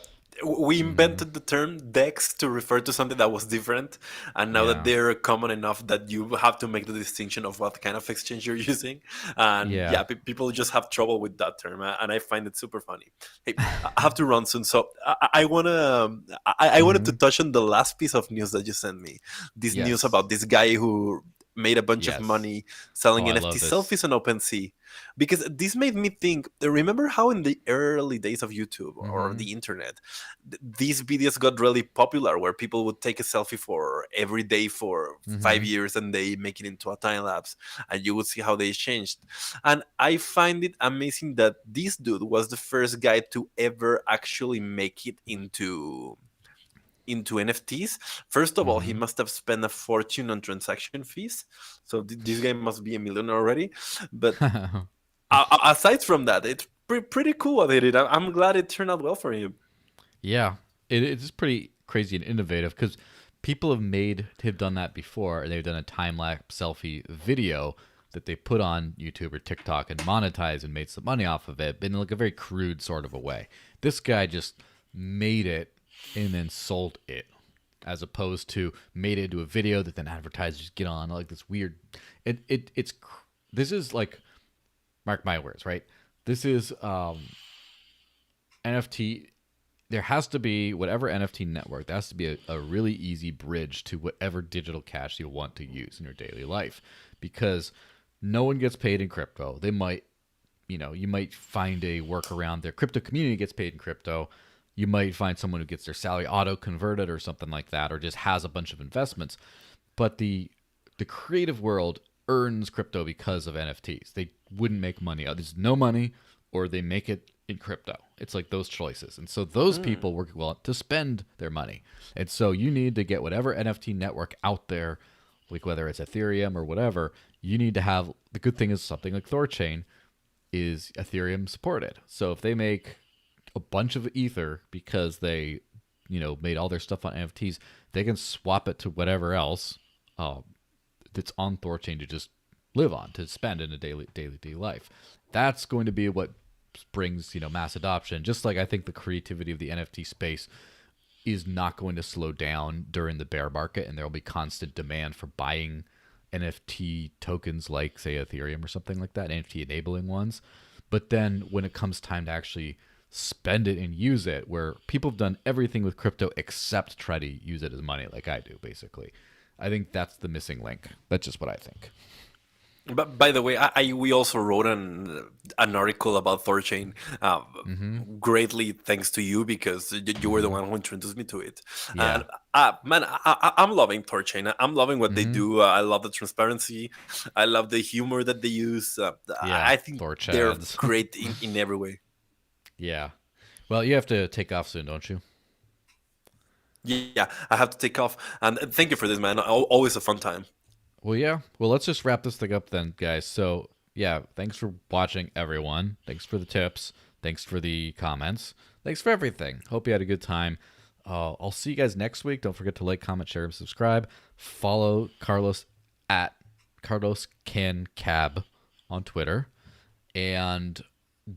we Hmm. invented the term dex to refer to something that was different, and now that Yeah. they're common enough that you have to make the distinction of what kind of exchange you're using. And Yeah. yeah, people just have trouble with that term, and I find it super funny. Hey, I have to run soon, so I wanted to Hmm. touch on the last piece of news that you sent me, this news Yes. about this guy who made a bunch of Yes. money Oh, selling I NFT love this. selfies on OpenSea, because this made me think, remember how in the early days of YouTube or Hmm. the internet, these videos got really popular where people would take a selfie for every day for Hmm. 5 years and they make it into a time lapse, and you would see how they changed. And I find it amazing that this dude was the first guy to ever actually make it into NFTs. First of all, he Hmm. must have spent a fortune on transaction fees. So this guy must be a millionaire already. But aside from that, it's pretty cool what they did. I'm glad it turned out well for him. Yeah, it's pretty crazy and innovative because people have done that before, and they've done a time lapse selfie video that they put on YouTube or TikTok and monetized and made some money off of it, but in like a very crude sort of a way. This guy just made it and then sold it, as opposed to made it into a video that then advertisers get on like this weird. This is like, mark my words, right? This is NFT. There has to be whatever NFT network. There has to be a really easy bridge to whatever digital cash you want to use in your daily life, because no one gets paid in crypto. They might, you might find a workaround. Their crypto community gets paid in crypto. You might find someone who gets their salary auto converted or something like that, or just has a bunch of investments. But the creative world earns crypto because of NFTs. They wouldn't make money. There's no money, or they make it in crypto. It's like those choices. And so those Hmm. people work well to spend their money. And so you need to get whatever NFT network out there, like whether it's Ethereum or whatever, you need to have. The good thing is something like Thorchain is Ethereum supported. So if they make a bunch of ether because they, made all their stuff on NFTs, they can swap it to whatever else uh, that's on Thorchain to just live on, to spend in a daily life. That's going to be what brings mass adoption. Just like I think the creativity of the NFT space is not going to slow down during the bear market, and there will be constant demand for buying NFT tokens like say Ethereum or something like that, NFT enabling ones. But then when it comes time to actually spend it and use it, where people have done everything with crypto except try to use it as money like I do basically. I think that's the missing link. That's just what I think. But by the way, we also wrote an article about Thorchain. Mm-hmm. Greatly thanks to you, because you were the Mm-hmm. one who introduced me to it. And Yeah. man, I'm loving Thorchain. I'm loving what they Mm-hmm. do. I love the transparency. I love the humor that they use. Yeah. I think Thor they're Chads. great in every way. Yeah. Well, you have to take off soon, don't you? Yeah, I have to take off. And thank you for this, man. Always a fun time. Well, yeah. Well, let's just wrap this thing up then, guys. So, yeah, thanks for watching, everyone. Thanks for the tips. Thanks for the comments. Thanks for everything. Hope you had a good time. I'll see you guys next week. Don't forget to like, comment, share, and subscribe. Follow Carlos at Carlos Can Cab on Twitter. And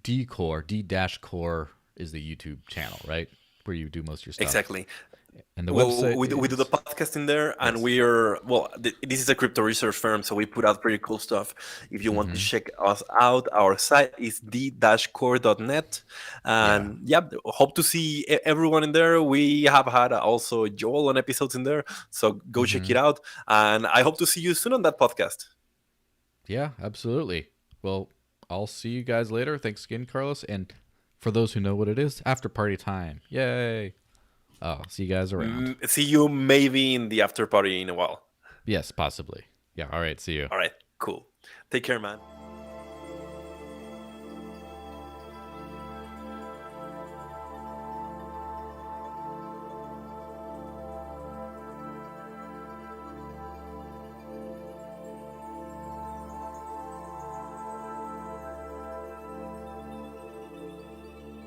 D-Core, D-Core is the YouTube channel, right? Where you do most of your stuff. Exactly. And the Well, website we do the podcast in there, and Yes. we are, well, this is a crypto research firm, so we put out pretty cool stuff. If you want to check us out, our site is d-core.net. And hope to see everyone in there. We have had also Joel on episodes in there, so go check it out. And I hope to see you soon on that podcast. Yeah, absolutely. Well, I'll see you guys later. Thanks again, Carlos. And for those who know what it is, after party time. Yay. See you guys around. See you maybe in the after party in a while. Yes, possibly. Yeah, all right. See you. All right, cool. Take care, man.